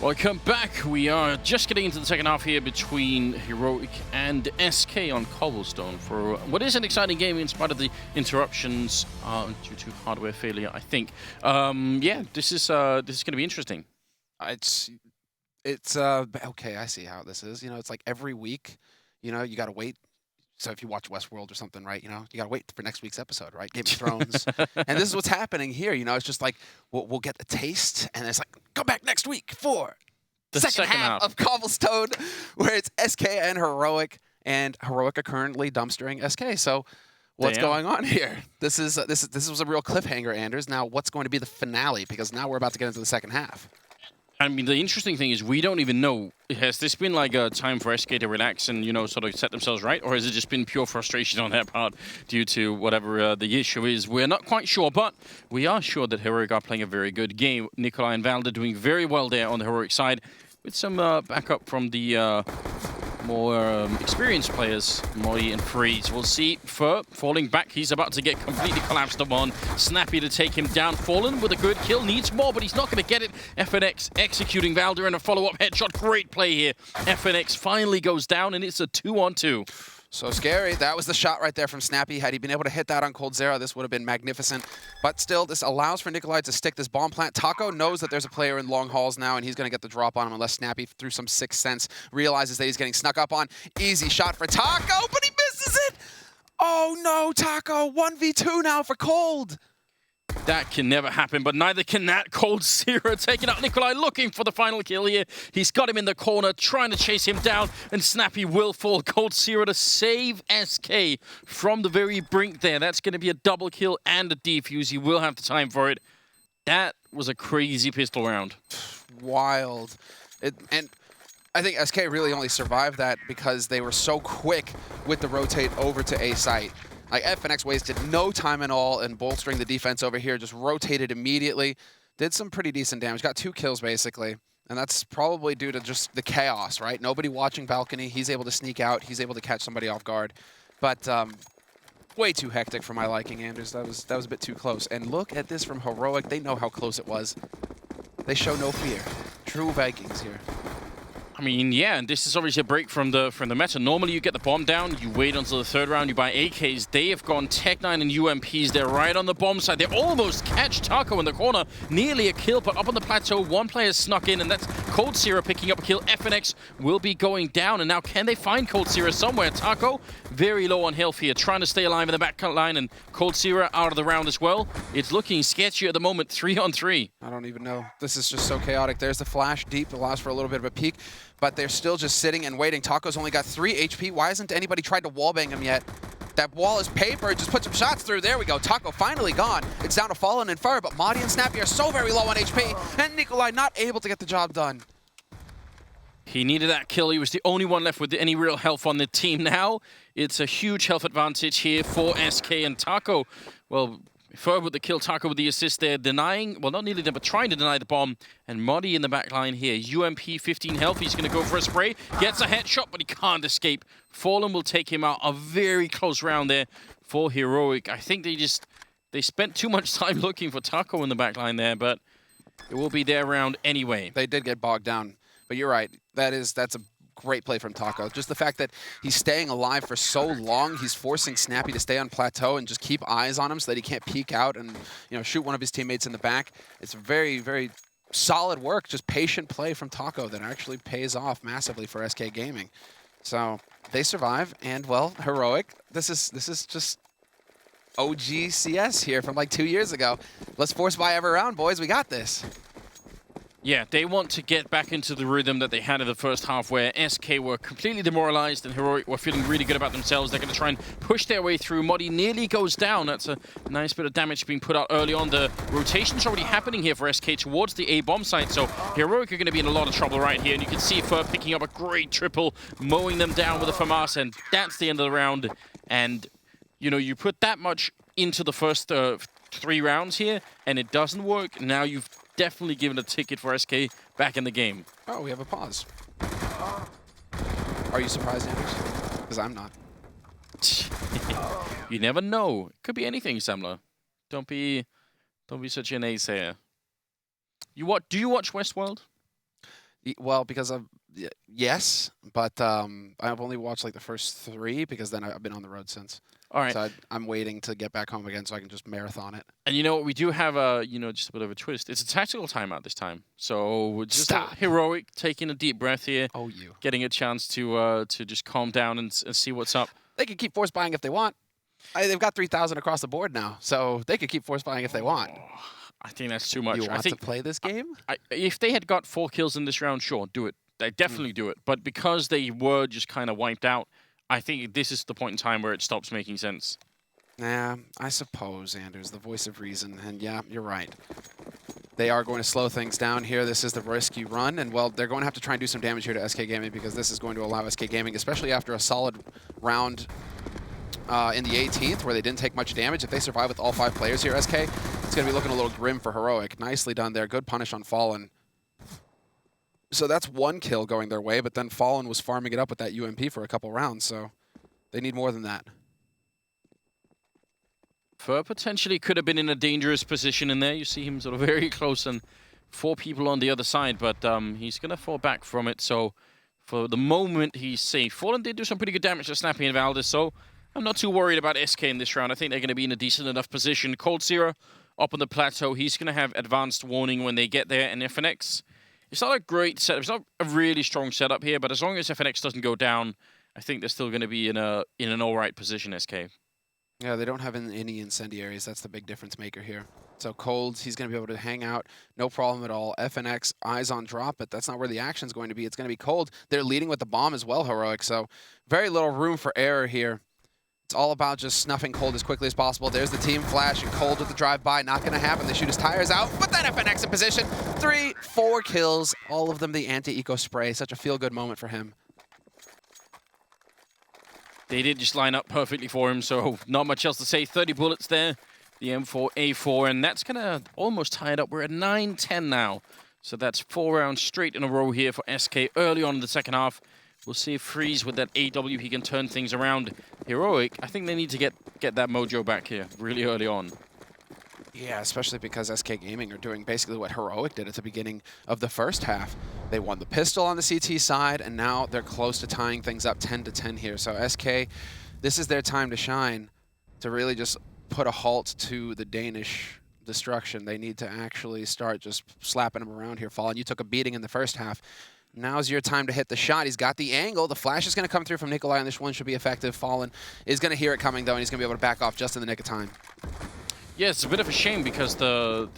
Welcome back. We are just getting into the second half here between Heroic and SK on Cobblestone for what is an exciting game in spite of the interruptions due to hardware failure, I think. Yeah, this is going to be interesting. It's okay. I see how this is. You know, it's like every week. You know, you got to wait. So if you watch Westworld or something, right? You know, you got to wait for next week's episode, right? Game of Thrones. And this is what's happening here. You know, it's just like we'll get the taste, and it's like come back next week for the second half of Cobblestone, where it's SK and Heroic, and Heroic are currently dumpstering SK. So what's going on here? This was a real cliffhanger, Anders. Now what's going to be the finale? Because now we're about to get into the second half. I mean, the interesting thing is we don't even know. Has this been like a time for SK to relax and, you know, sort of set themselves right? Or has it just been pure frustration on their part due to whatever the issue is? We're not quite sure, but we are sure that Heroic are playing a very good game. Nikolai and Valda doing very well there on the Heroic side with some backup from the more experienced players, Mori and Freeze. We'll see Fur falling back. He's about to get completely collapsed upon. Snappy to take him down. Fallen with a good kill. Needs more, but he's not going to get it. FNX executing Valda and a follow-up headshot. Great play here. FNX finally goes down, and it's a 2-on-2. So scary. That was the shot right there from Snappy. Had he been able to hit that on coldzera, this would have been magnificent. But still, this allows for Nikolai to stick this bomb plant. Taco knows that there's a player in long halls now, and he's going to get the drop on him unless Snappy, through some sixth sense, realizes that he's getting snuck up on. Easy shot for Taco, but he misses it! Oh no, Taco. 1v2 now for Cold. That can never happen, but neither can that. coldzera taking out Nikolai, looking for the final kill here. He's got him in the corner, trying to chase him down, and Snappy will fall. coldzera to save SK from the very brink there. That's going to be a double kill and a defuse. He will have the time for it. That was a crazy pistol round. Wild. And I think SK really only survived that because they were so quick with the rotate over to A site. Like, FNX wasted no time at all in bolstering the defense over here, just rotated immediately. Did some pretty decent damage. Got 2 kills, basically. And that's probably due to just the chaos, right? Nobody watching balcony. He's able to sneak out. He's able to catch somebody off guard. But way too hectic for my liking, Anders. That was a bit too close. And look at this from Heroic. They know how close it was. They show no fear. True Vikings here. I mean, yeah, and this is obviously a break from the meta. Normally, you get the bomb down, you wait until the third round, you buy AKs. They have gone Tech-9 and UMPs. They're right on the bomb side. They almost catch Taco in the corner. Nearly a kill, but up on the plateau, one player snuck in, and that's coldzera picking up a kill. FNX will be going down, and now can they find coldzera somewhere? Taco, very low on health here, trying to stay alive in the back line, and coldzera out of the round as well. It's looking sketchy at the moment, 3-on-3. I don't even know. This is just so chaotic. There's the flash deep, allows for a little bit of a peek. But they're still just sitting and waiting. Taco's only got 3 HP. Why hasn't anybody tried to wallbang him yet? That wall is paper. Just put some shots through. There we go. Taco finally gone. It's down to Fallen and Fur, but Madi and Snappy are so very low on HP, and Nikolai not able to get the job done. He needed that kill. He was the only one left with any real health on the team now. It's a huge health advantage here for SK and Taco. Well, Fur with the kill, Taco with the assist there, denying, well, not nearly there, but trying to deny the bomb. And Modi in the back line here. UMP 15 health. He's going to go for a spray. Gets a headshot, but he can't escape. Fallen will take him out. A very close round there for Heroic. I think they spent too much time looking for Taco in the back line there, but it will be their round anyway. They did get bogged down, but you're right. That's a great play from Taco. Just the fact that he's staying alive for so long, he's forcing Snappy to stay on plateau and just keep eyes on him so that he can't peek out and, you know, shoot one of his teammates in the back. It's very, very solid work, just patient play from Taco that actually pays off massively for SK Gaming. So they survive, and well, Heroic, this is just OG CS here from like 2 years ago. Let's force buy every round, boys. We got this. Yeah, they want to get back into the rhythm that they had in the first half where SK were completely demoralized and Heroic were feeling really good about themselves. They're going to try and push their way through. Modi nearly goes down. That's a nice bit of damage being put out early on. The rotation's already happening here for SK towards the A bomb site, so Heroic are going to be in a lot of trouble right here. And you can see Fur picking up a great triple, mowing them down with a FAMAS, and that's the end of the round. And, you know, you put that much into the first 3 rounds here, and it doesn't work. Now you've definitely given a ticket for SK back in the game. Oh, we have a pause. Are you surprised, Anders? Because I'm not. You never know. It could be anything, Samler. Don't be such a naysayer. Do you watch Westworld? Well, because of yes, but I've only watched like the first 3 because then I've been on the road since. All right. So I'm waiting to get back home again so I can just marathon it. And you know what? We do have a, just a bit of a twist. It's a tactical timeout this time. So we're just Stop. heroic, taking a deep breath here. Oh, you. Getting a chance to just calm down and see what's up. They can keep force buying if they want. They've got 3,000 across the board now, so they could keep force buying if they want. I think that's too much. You want I think to play this game? if they had got 4 kills in this round, sure, do it. They definitely do it. But because they were just kind of wiped out, I think this is the point in time where it stops making sense. Yeah, I suppose, Anders, the voice of reason. And yeah, you're right. They are going to slow things down here. This is the risky run. And, well, they're going to have to try and do some damage here to SK Gaming because this is going to allow SK Gaming, especially after a solid round in the 18th where they didn't take much damage. If they survive with all 5 players here, SK, it's going to be looking a little grim for Heroic. Nicely done there. Good punish on Fallen. So that's 1 kill going their way, but then Fallen was farming it up with that UMP for a couple rounds, so they need more than that. Fur potentially could have been in a dangerous position in there. You see him sort of very close and 4 people on the other side, but he's going to fall back from it. So for the moment, he's safe. Fallen did do some pretty good damage to Snappy and Valdez, so I'm not too worried about SK in this round. I think they're going to be in a decent enough position. Cold Zero up on the plateau. He's going to have advanced warning when they get there, and FNX, it's not a great setup. It's not a really strong setup here, but as long as FNX doesn't go down, I think they're still going to be in an all right position, SK. Yeah, they don't have any incendiaries. That's the big difference maker here. So Cold, he's going to be able to hang out, no problem at all. FNX, eyes on drop, but that's not where the action's going to be. It's going to be Cold. They're leading with the bomb as well, Heroic, so very little room for error here. It's all about just snuffing Cold as quickly as possible. There's the team flash, and Cold with the drive-by. Not going to happen. They shoot his tires out, but then FNX in position. 3, 4 kills, all of them the anti-eco spray. Such a feel-good moment for him. They did just line up perfectly for him, so not much else to say. 30 bullets there, the M4A4, and that's going to almost tie it up. We're at 9-10 now, so that's 4 rounds straight in a row here for SK early on in the second half. We'll see if Freeze with that AW, he can turn things around. Heroic, I think they need to get that mojo back here really early on. Yeah, especially because SK Gaming are doing basically what Heroic did at the beginning of the first half. They won the pistol on the CT side, and now they're close to tying things up 10-10 here. So SK, this is their time to shine, to really just put a halt to the Danish destruction. They need to actually start just slapping them around here. Fallen, you took a beating in the first half. Now's your time to hit the shot. He's got the angle. The flash is going to come through from Nikolai, and this one should be effective. Fallen is going to hear it coming, though, and he's going to be able to back off just in the nick of time. Yeah, it's a bit of a shame because the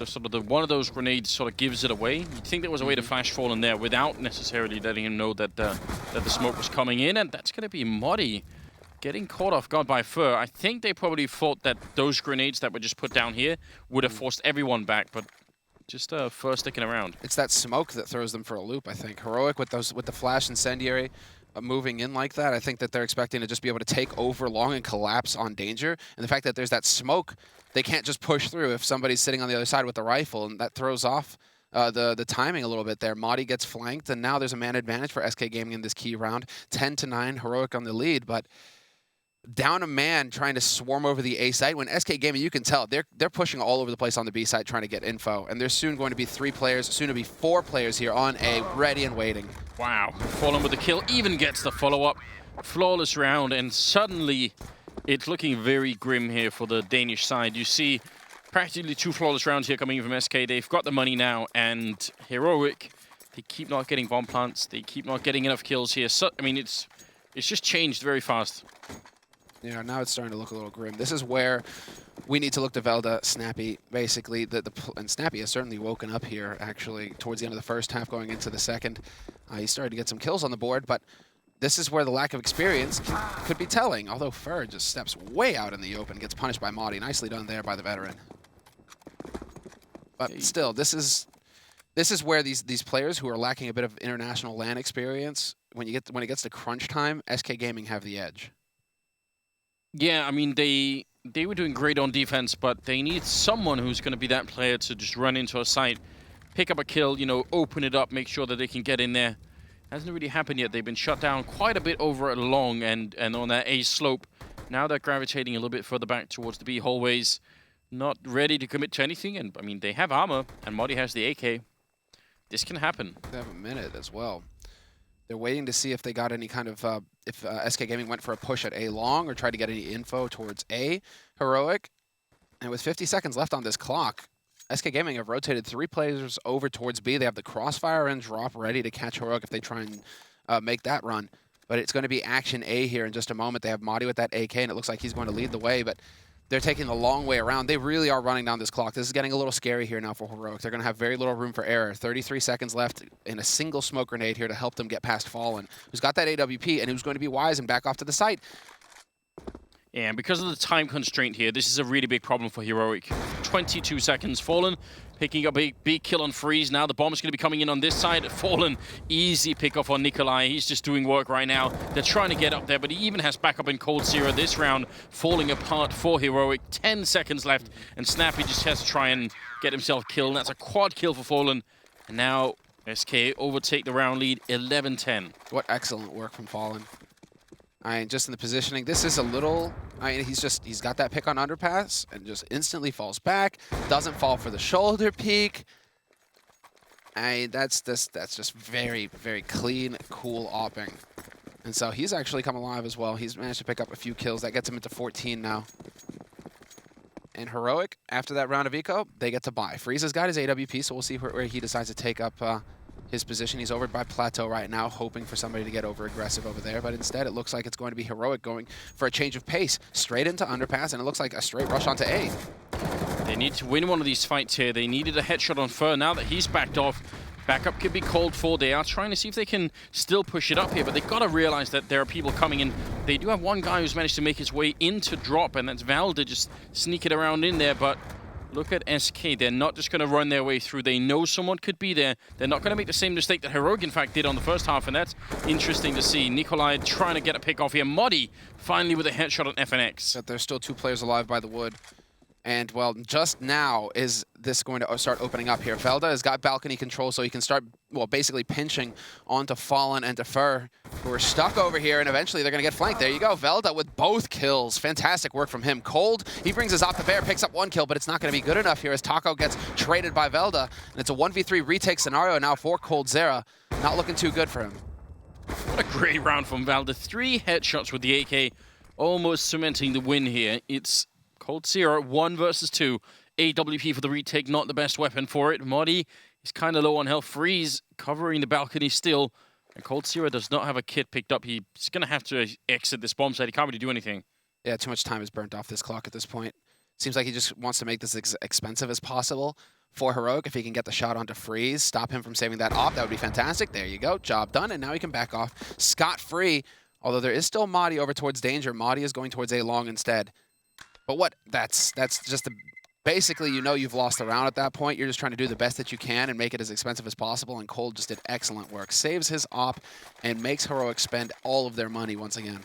one of those grenades sort of gives it away. You'd think there was a way to flash Fallen there without necessarily letting him know that the smoke was coming in, and that's going to be Muddy getting caught off guard by Fur. I think they probably thought that those grenades that were just put down here would have forced everyone back, but just Fur sticking around. It's that smoke that throws them for a loop, I think. Heroic with the flash incendiary moving in like that, I think that they're expecting to just be able to take over long and collapse on danger. And the fact that there's that smoke, they can't just push through if somebody's sitting on the other side with the rifle, and that throws off the timing a little bit there. Madi gets flanked, and now there's a man advantage for SK Gaming in this key round. 10-9, Heroic on the lead, but down a man trying to swarm over the A site. When SK Gaming, you can tell, they're pushing all over the place on the B site trying to get info. And there's soon going to be 3 players, soon to be 4 players here on A, ready and waiting. Wow. Fallen with the kill, even gets the follow-up. Flawless round, and suddenly it's looking very grim here for the Danish side. You see practically 2 flawless rounds here coming in from SK. They've got the money now, and Heroic, they keep not getting bomb plants. They keep not getting enough kills here. So, I mean, it's just changed very fast. Yeah, now it's starting to look a little grim. This is where we need to look to Velda, Snappy, basically. And Snappy has certainly woken up here, actually, towards the end of the first half going into the second. He started to get some kills on the board, but this is where the lack of experience could be telling. Although Fur just steps way out in the open, gets punished by Madi. Nicely done there by the veteran. But still, this is where these players who are lacking a bit of international LAN experience, when it gets to crunch time, SK Gaming have the edge. Yeah, I mean, they were doing great on defense, but they need someone who's going to be that player to just run into a site, pick up a kill, open it up, make sure that they can get in there. Hasn't really happened yet. They've been shut down quite a bit over at long and on that A slope. Now they're gravitating a little bit further back towards the B hallways. Not ready to commit to anything, and I mean, they have armor, and Modi has the AK. this can happen. They have a minute as well. They're waiting to see if they got any kind of, if SK Gaming went for a push at A long or tried to get any info towards A Heroic. And with 50 seconds left on this clock, SK Gaming have rotated 3 players over towards B. They have the Crossfire and Drop ready to catch Heroic if they try and make that run. But it's going to be action A here in just a moment. They have Madi with that AK, and it looks like he's going to lead the way, but they're taking the long way around. They really are running down this clock. This is getting a little scary here now for Heroic. They're going to have very little room for error. 33 seconds left in a single smoke grenade here to help them get past Fallen, who's got that AWP and who's going to be wise and back off to the site. Yeah, and because of the time constraint here, this is a really big problem for Heroic. 22 seconds. Fallen picking up a big kill on Freeze. Now the bomb is going to be coming in on this side. Fallen, easy pick off on Nikolai. He's just doing work right now. They're trying to get up there, but he even has backup in Cold Zero this round, falling apart for Heroic. 10 seconds left, and Snappy just has to try and get himself killed. That's a quad kill for Fallen. And now SK overtake the round lead, 11-10. What excellent work from Fallen. I mean, just in the positioning, this is a little, I mean, he's got that pick on underpass and just instantly falls back, doesn't fall for the shoulder peek. I mean, that's just very, very clean, cool opping. And so he's actually come alive as well. He's managed to pick up a few kills. That gets him into 14 now. And Heroic, after that round of eco, they get to buy. Freeze has got his AWP, so we'll see where he decides to take up his position. He's over by Plateau right now, hoping for somebody to get over aggressive over there, but instead it looks like it's going to be Heroic going for a change of pace, straight into underpass, and it looks like a straight rush onto A. They need to win one of these fights here. They needed a headshot on Fur. Now that he's backed off, backup could be called for. They are trying to see if they can still push it up here, but they've got to realize that there are people coming in. They do have one guy who's managed to make his way into drop, and that's Valda just sneaking around in there, but look at SK. They're not just going to run their way through. They know someone could be there. They're not going to make the same mistake that Heroic, in fact, did on the first half, and that's interesting to see. Nikolai trying to get a pick off here. Muddy finally with a headshot on FNX. But there's still 2 players alive by the wood. And, well, just now is this going to start opening up here. Velda has got balcony control, so he can start, well, basically pinching onto Fallen and to Fur, who are stuck over here, and eventually they're going to get flanked. There you go, Velda with both kills. Fantastic work from him. Cold, he brings his op to bear, picks up 1 kill, but it's not going to be good enough here as Taco gets traded by Velda, and it's a 1v3 retake scenario now for Cold Zera. Not looking too good for him. What a great round from Valda. 3 headshots with the AK, almost cementing the win here. It's Cold Zero, 1 versus 2. AWP for the retake, not the best weapon for it. Modi is kind of low on health. Freeze covering the balcony still. And Cold Zero does not have a kit picked up. He's going to have to exit this bomb site. He can't really do anything. Yeah, too much time is burnt off this clock at this point. Seems like he just wants to make this as expensive as possible for Heroic. If he can get the shot onto Freeze, stop him from saving that op, that would be fantastic. There you go, job done. And now he can back off scot-free. Although there is still Madi over towards danger. Madi is going towards A long instead. But what? That's just basically, you know, you've lost the round at that point. You're just trying to do the best that you can and make it as expensive as possible. And Cold just did excellent work. Saves his op and makes Heroic spend all of their money once again.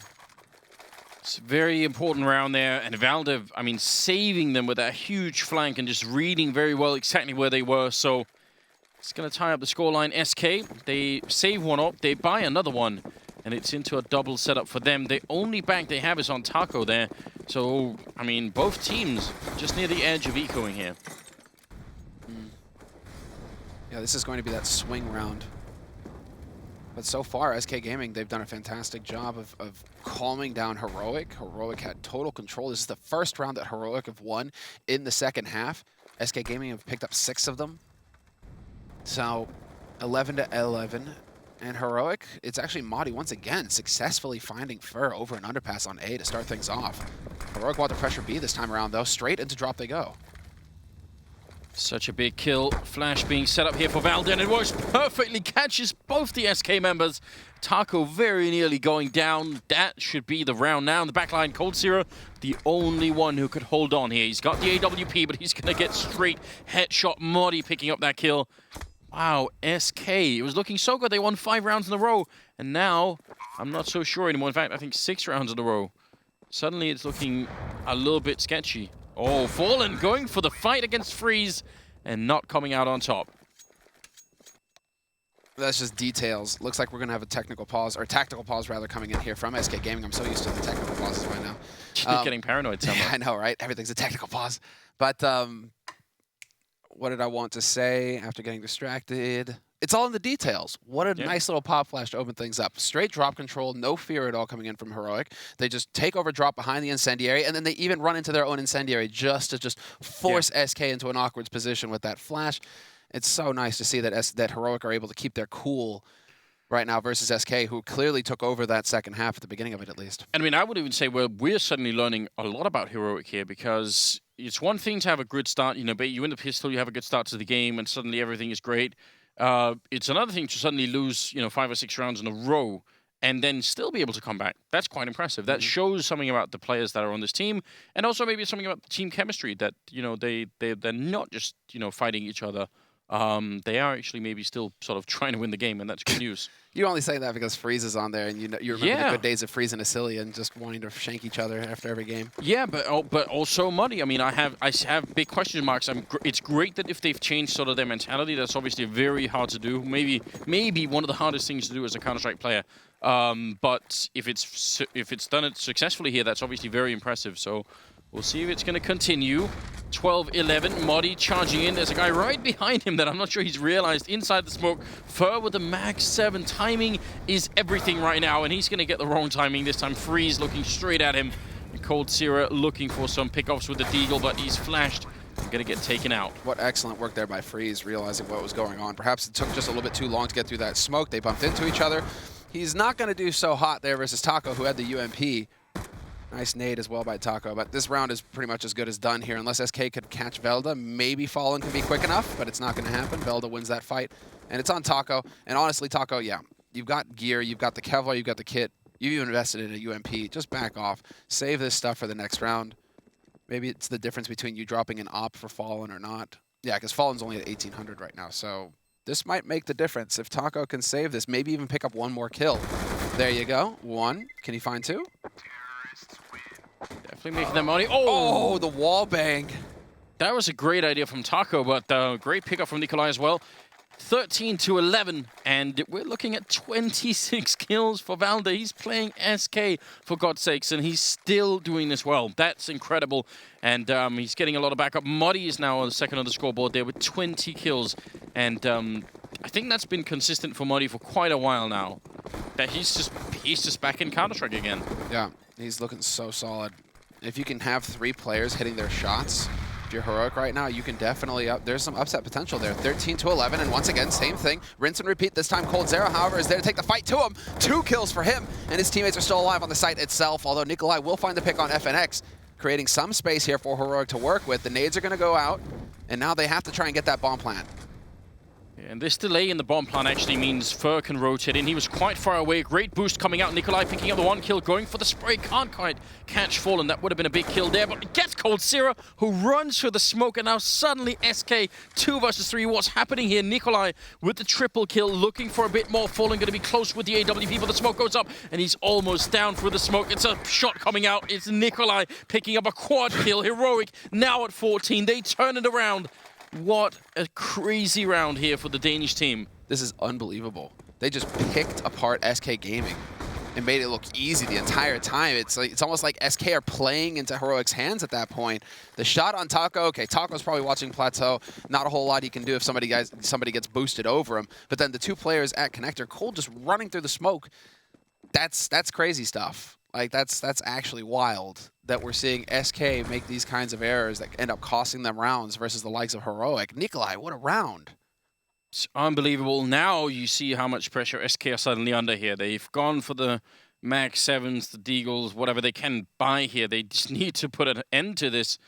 It's a very important round there. And Valda, I mean, saving them with that huge flank and just reading very well exactly where they were. So it's going to tie up the scoreline. SK, they save one op. They buy another one. And it's into a double setup for them. The only bank they have is on Taco there. So, I mean, both teams just near the edge of ecoing here. Yeah, this is going to be that swing round. But so far, SK Gaming, they've done a fantastic job of calming down Heroic. Heroic had total control. This is the first round that Heroic have won in the second half. SK Gaming have picked up 6 of them. So, 11-11. And Heroic, it's actually Madi once again successfully finding Fur over an underpass on A to start things off. Heroic want to pressure B this time around, though. Straight into drop they go. Such a big kill. Flash being set up here for Valda, and it works perfectly. Catches both the SK members. Taco very nearly going down. That should be the round now. In the backline, Cold Zero, the only one who could hold on here. He's got the AWP, but he's going to get straight headshot. Modi picking up that kill. Wow, SK, it was looking so good. They won 5 rounds in a row, and now I'm not so sure anymore. In fact, I think 6 rounds in a row. Suddenly it's looking a little bit sketchy. Oh, Fallen going for the fight against Freeze and not coming out on top. That's just details. Looks like we're going to have a technical pause, or tactical pause rather, coming in here from SK Gaming. I'm so used to the technical pauses by now. You're getting paranoid somehow. Yeah, I know, right? Everything's a technical pause. But what did I want to say after getting distracted? It's all in the details. What a nice little pop flash to open things up. Straight drop control, no fear at all coming in from Heroic. They just take over drop behind the incendiary, and then they even run into their own incendiary just to force SK into an awkward position with that flash. It's so nice to see that Heroic are able to keep their cool right now versus SK, who clearly took over that second half at the beginning of it, at least. I mean, I would even say we're suddenly learning a lot about Heroic here, because it's one thing to have a good start, but you win the pistol, you have a good start to the game, and suddenly everything is great. It's another thing to suddenly lose, 5 or 6 rounds in a row and then still be able to come back. That's quite impressive. That shows something about the players that are on this team, and also maybe something about the team chemistry, that, they're not just, fighting each other. They are actually maybe still sort of trying to win the game, and that's good news. You only say that because Freeze is on there, and you remember the good days of Freeze and Acilia and just wanting to shank each other after every game. Yeah, but also Muddy. I mean, I have big question marks. It's great that if they've changed sort of their mentality, that's obviously very hard to do. Maybe one of the hardest things to do as a Counter-Strike player. But if it's done it successfully here, that's obviously very impressive. So we'll see if it's going to continue. 12-11, Muddy charging in. There's a guy right behind him that I'm not sure he's realized inside the smoke. Fur with the Mag 7. Timing is everything right now, and he's going to get the wrong timing this time. Freeze looking straight at him. Cold Sierra looking for some pickoffs with the Deagle, but he's flashed. Going to get taken out. What excellent work there by Freeze, realizing what was going on. Perhaps it took just a little bit too long to get through that smoke. They bumped into each other. He's not going to do so hot there versus Taco, who had the UMP. Nice nade as well by Taco, but this round is pretty much as good as done here. Unless SK could catch Velda, maybe Fallen can be quick enough, but it's not going to happen. Velda wins that fight, and it's on Taco. And honestly, Taco, yeah, you've got gear, you've got the Kevlar, you've got the kit, you've even invested in a UMP. Just back off. Save this stuff for the next round. Maybe it's the difference between you dropping an op for Fallen or not. Yeah, because Fallen's only at 1,800 right now, so this might make the difference. If Taco can save this, maybe even pick up one more kill. There you go. 1. Can he find 2? Definitely making that money. Oh, the wall bang. That was a great idea from Taco, but great pickup from Nikolai as well. 13-11, and we're looking at 26 kills for Valda. He's playing SK, for God's sakes, and he's still doing this well. That's incredible, and he's getting a lot of backup. Muddy is now on the second on the scoreboard there with 20 kills, and I think that's been consistent for Muddy for quite a while now. That he's just back in Counter-Strike again. Yeah, he's looking so solid. If you can have 3 players hitting their shots, if you're Heroic right now, you can definitely there's some upset potential there. 13-11, and once again, same thing. Rinse and repeat. This time, Cold Zero, however, is there to take the fight to him. 2 kills for him, and his teammates are still alive on the site itself, although Nikolai will find the pick on FNX, creating some space here for Heroic to work with. The nades are going to go out, and now they have to try and get that bomb plant. And this delay in the bomb plant actually means Fur can rotate in. He was quite far away. Great boost coming out. Nikolai picking up the 1 kill, going for the spray. Can't quite catch Fallen. That would have been a big kill there, but it gets Cold Zero, who runs through the smoke, and now suddenly SK 2 versus 3. What's happening here? Nikolai with the triple kill, looking for a bit more. Fallen going to be close with the AWP, but the smoke goes up, and he's almost down through the smoke. It's a shot coming out. It's Nikolai picking up a quad kill. Heroic now at 14. They turn it around. What a crazy round here for the Danish team. This is unbelievable. They just picked apart SK Gaming and made it look easy the entire time. It's almost like SK are playing into Heroic's hands at that point. The shot on Taco, okay, Taco's probably watching Plateau. Not a whole lot he can do if somebody gets boosted over him. But then the 2 players at Connector, Cole just running through the smoke. That's crazy stuff. Like, that's actually wild that we're seeing SK make these kinds of errors that end up costing them rounds versus the likes of Heroic. Nikolai, what a round. It's unbelievable. Now you see how much pressure SK are suddenly under here. They've gone for the Mag 7s, the Deagles, whatever they can buy here. They just need to put an end to this.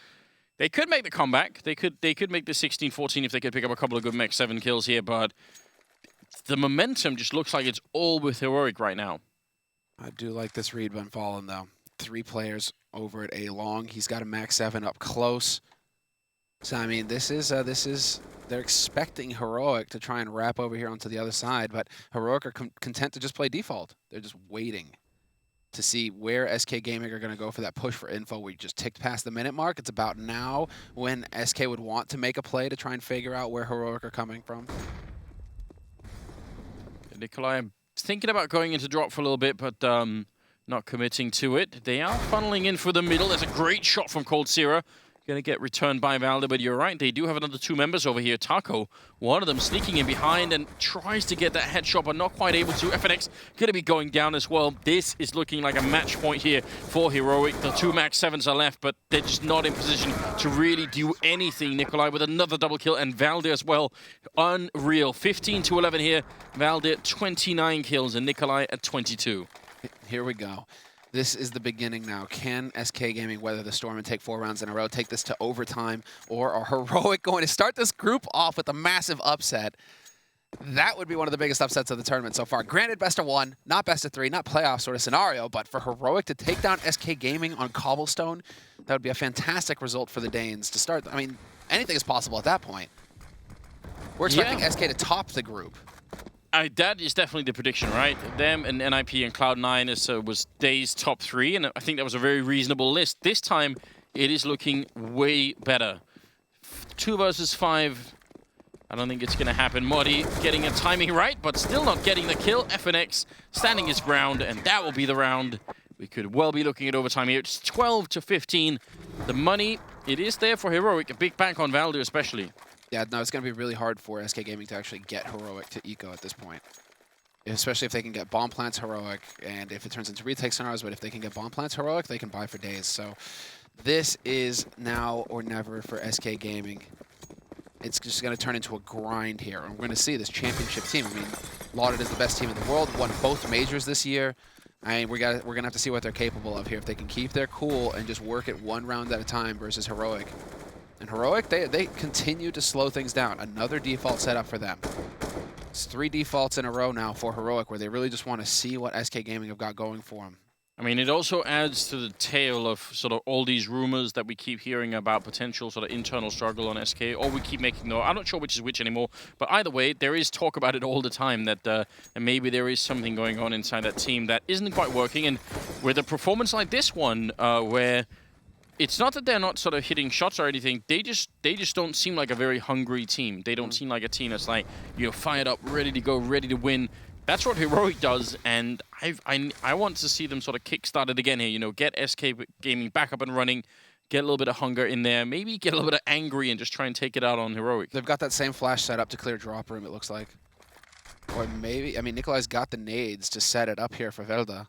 They could make the comeback. They could make the 16-14 if they could pick up a couple of good Mag 7 kills here, but the momentum just looks like it's all with Heroic right now. I do like this read by Fallen, though. 3 players over at A long. He's got a Max 7 up close. So, I mean, this is they're expecting Heroic to try and wrap over here onto the other side, but Heroic are content to just play default. They're just waiting to see where SK Gaming are going to go for that push for info. We just ticked past the minute mark. It's about now when SK would want to make a play to try and figure out where Heroic are coming from. Nikolai thinking about going into drop for a little bit, but not committing to it. They are funneling in for the middle. There's a great shot from Cold Zero. Gonna get returned by Valde, but you're right, they do have another 2 members over here. Taco, one of them sneaking in behind and tries to get that headshot, but not quite able to. FNX gonna be going down as well. This is looking like a match point here for Heroic. The 2 Max 7s are left, but they're just not in position to really do anything. Nikolai with another double kill, and Valde as well. Unreal. 15-11 here. Valde 29 kills, and Nikolai at 22. Here we go. This is the beginning now. Can SK Gaming weather the storm and take 4 rounds in a row, take this to overtime, or are Heroic going to start this group off with a massive upset? That would be one of the biggest upsets of the tournament so far. Granted, best of 1, not best of 3, not playoff sort of scenario, but for Heroic to take down SK Gaming on Cobblestone, that would be a fantastic result for the Danes to start. I mean, anything is possible at that point. We're expecting SK to top the group. That is definitely the prediction, right? Them and NIP and Cloud9 was Day's top 3, and I think that was a very reasonable list. This time, it is looking way better. 2 versus 5. I don't think it's going to happen. Modi getting a timing right, but still not getting the kill. FNX standing his ground, and that will be the round. We could well be looking at overtime here. It's 12-15. The money, it is there for Heroic. A big bank on Valde especially. Yeah, no, it's going to be really hard for SK Gaming to actually get Heroic to eco at this point. Especially if they can get bomb plants Heroic, and if it turns into retake scenarios, but if they can get bomb plants Heroic, they can buy for days. So this is now or never for SK Gaming. It's just going to turn into a grind here. And we're going to see this championship team. I mean, lauded as the best team in the world, won both majors this year. I mean, we're going to have to see what they're capable of here. If they can keep their cool and just work it 1 round at a time versus Heroic. And Heroic, they continue to slow things down. Another default setup for them. It's 3 defaults in a row now for Heroic, where they really just want to see what SK Gaming have got going for them. I mean, it also adds to the tale of sort of all these rumors that we keep hearing about potential sort of internal struggle on SK, or we keep making I'm not sure which is which anymore, but either way, there is talk about it all the time that maybe there is something going on inside that team that isn't quite working, and with a performance like this one, where it's not that they're not sort of hitting shots or anything, they just don't seem like a very hungry team. They don't seem like a team that's like, fired up, ready to go, ready to win. That's what Heroic does, and I want to see them sort of kickstart it again here. Get SK Gaming back up and running, get a little bit of hunger in there, maybe get a little bit of angry and just try and take it out on Heroic. They've got that same flash set up to clear drop room, it looks like. Or maybe, I mean, Nikolai's got the nades to set it up here for Velda.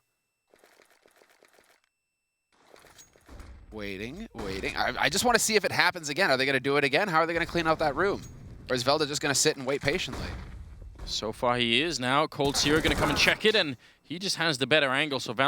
Waiting. I just want to see if it happens again. Are they going to do it again? How are they going to clean out that room? Or is Velda just going to sit and wait patiently? So far he is now. Cold Zero going to come and check it, and he just has the better angle, so Valde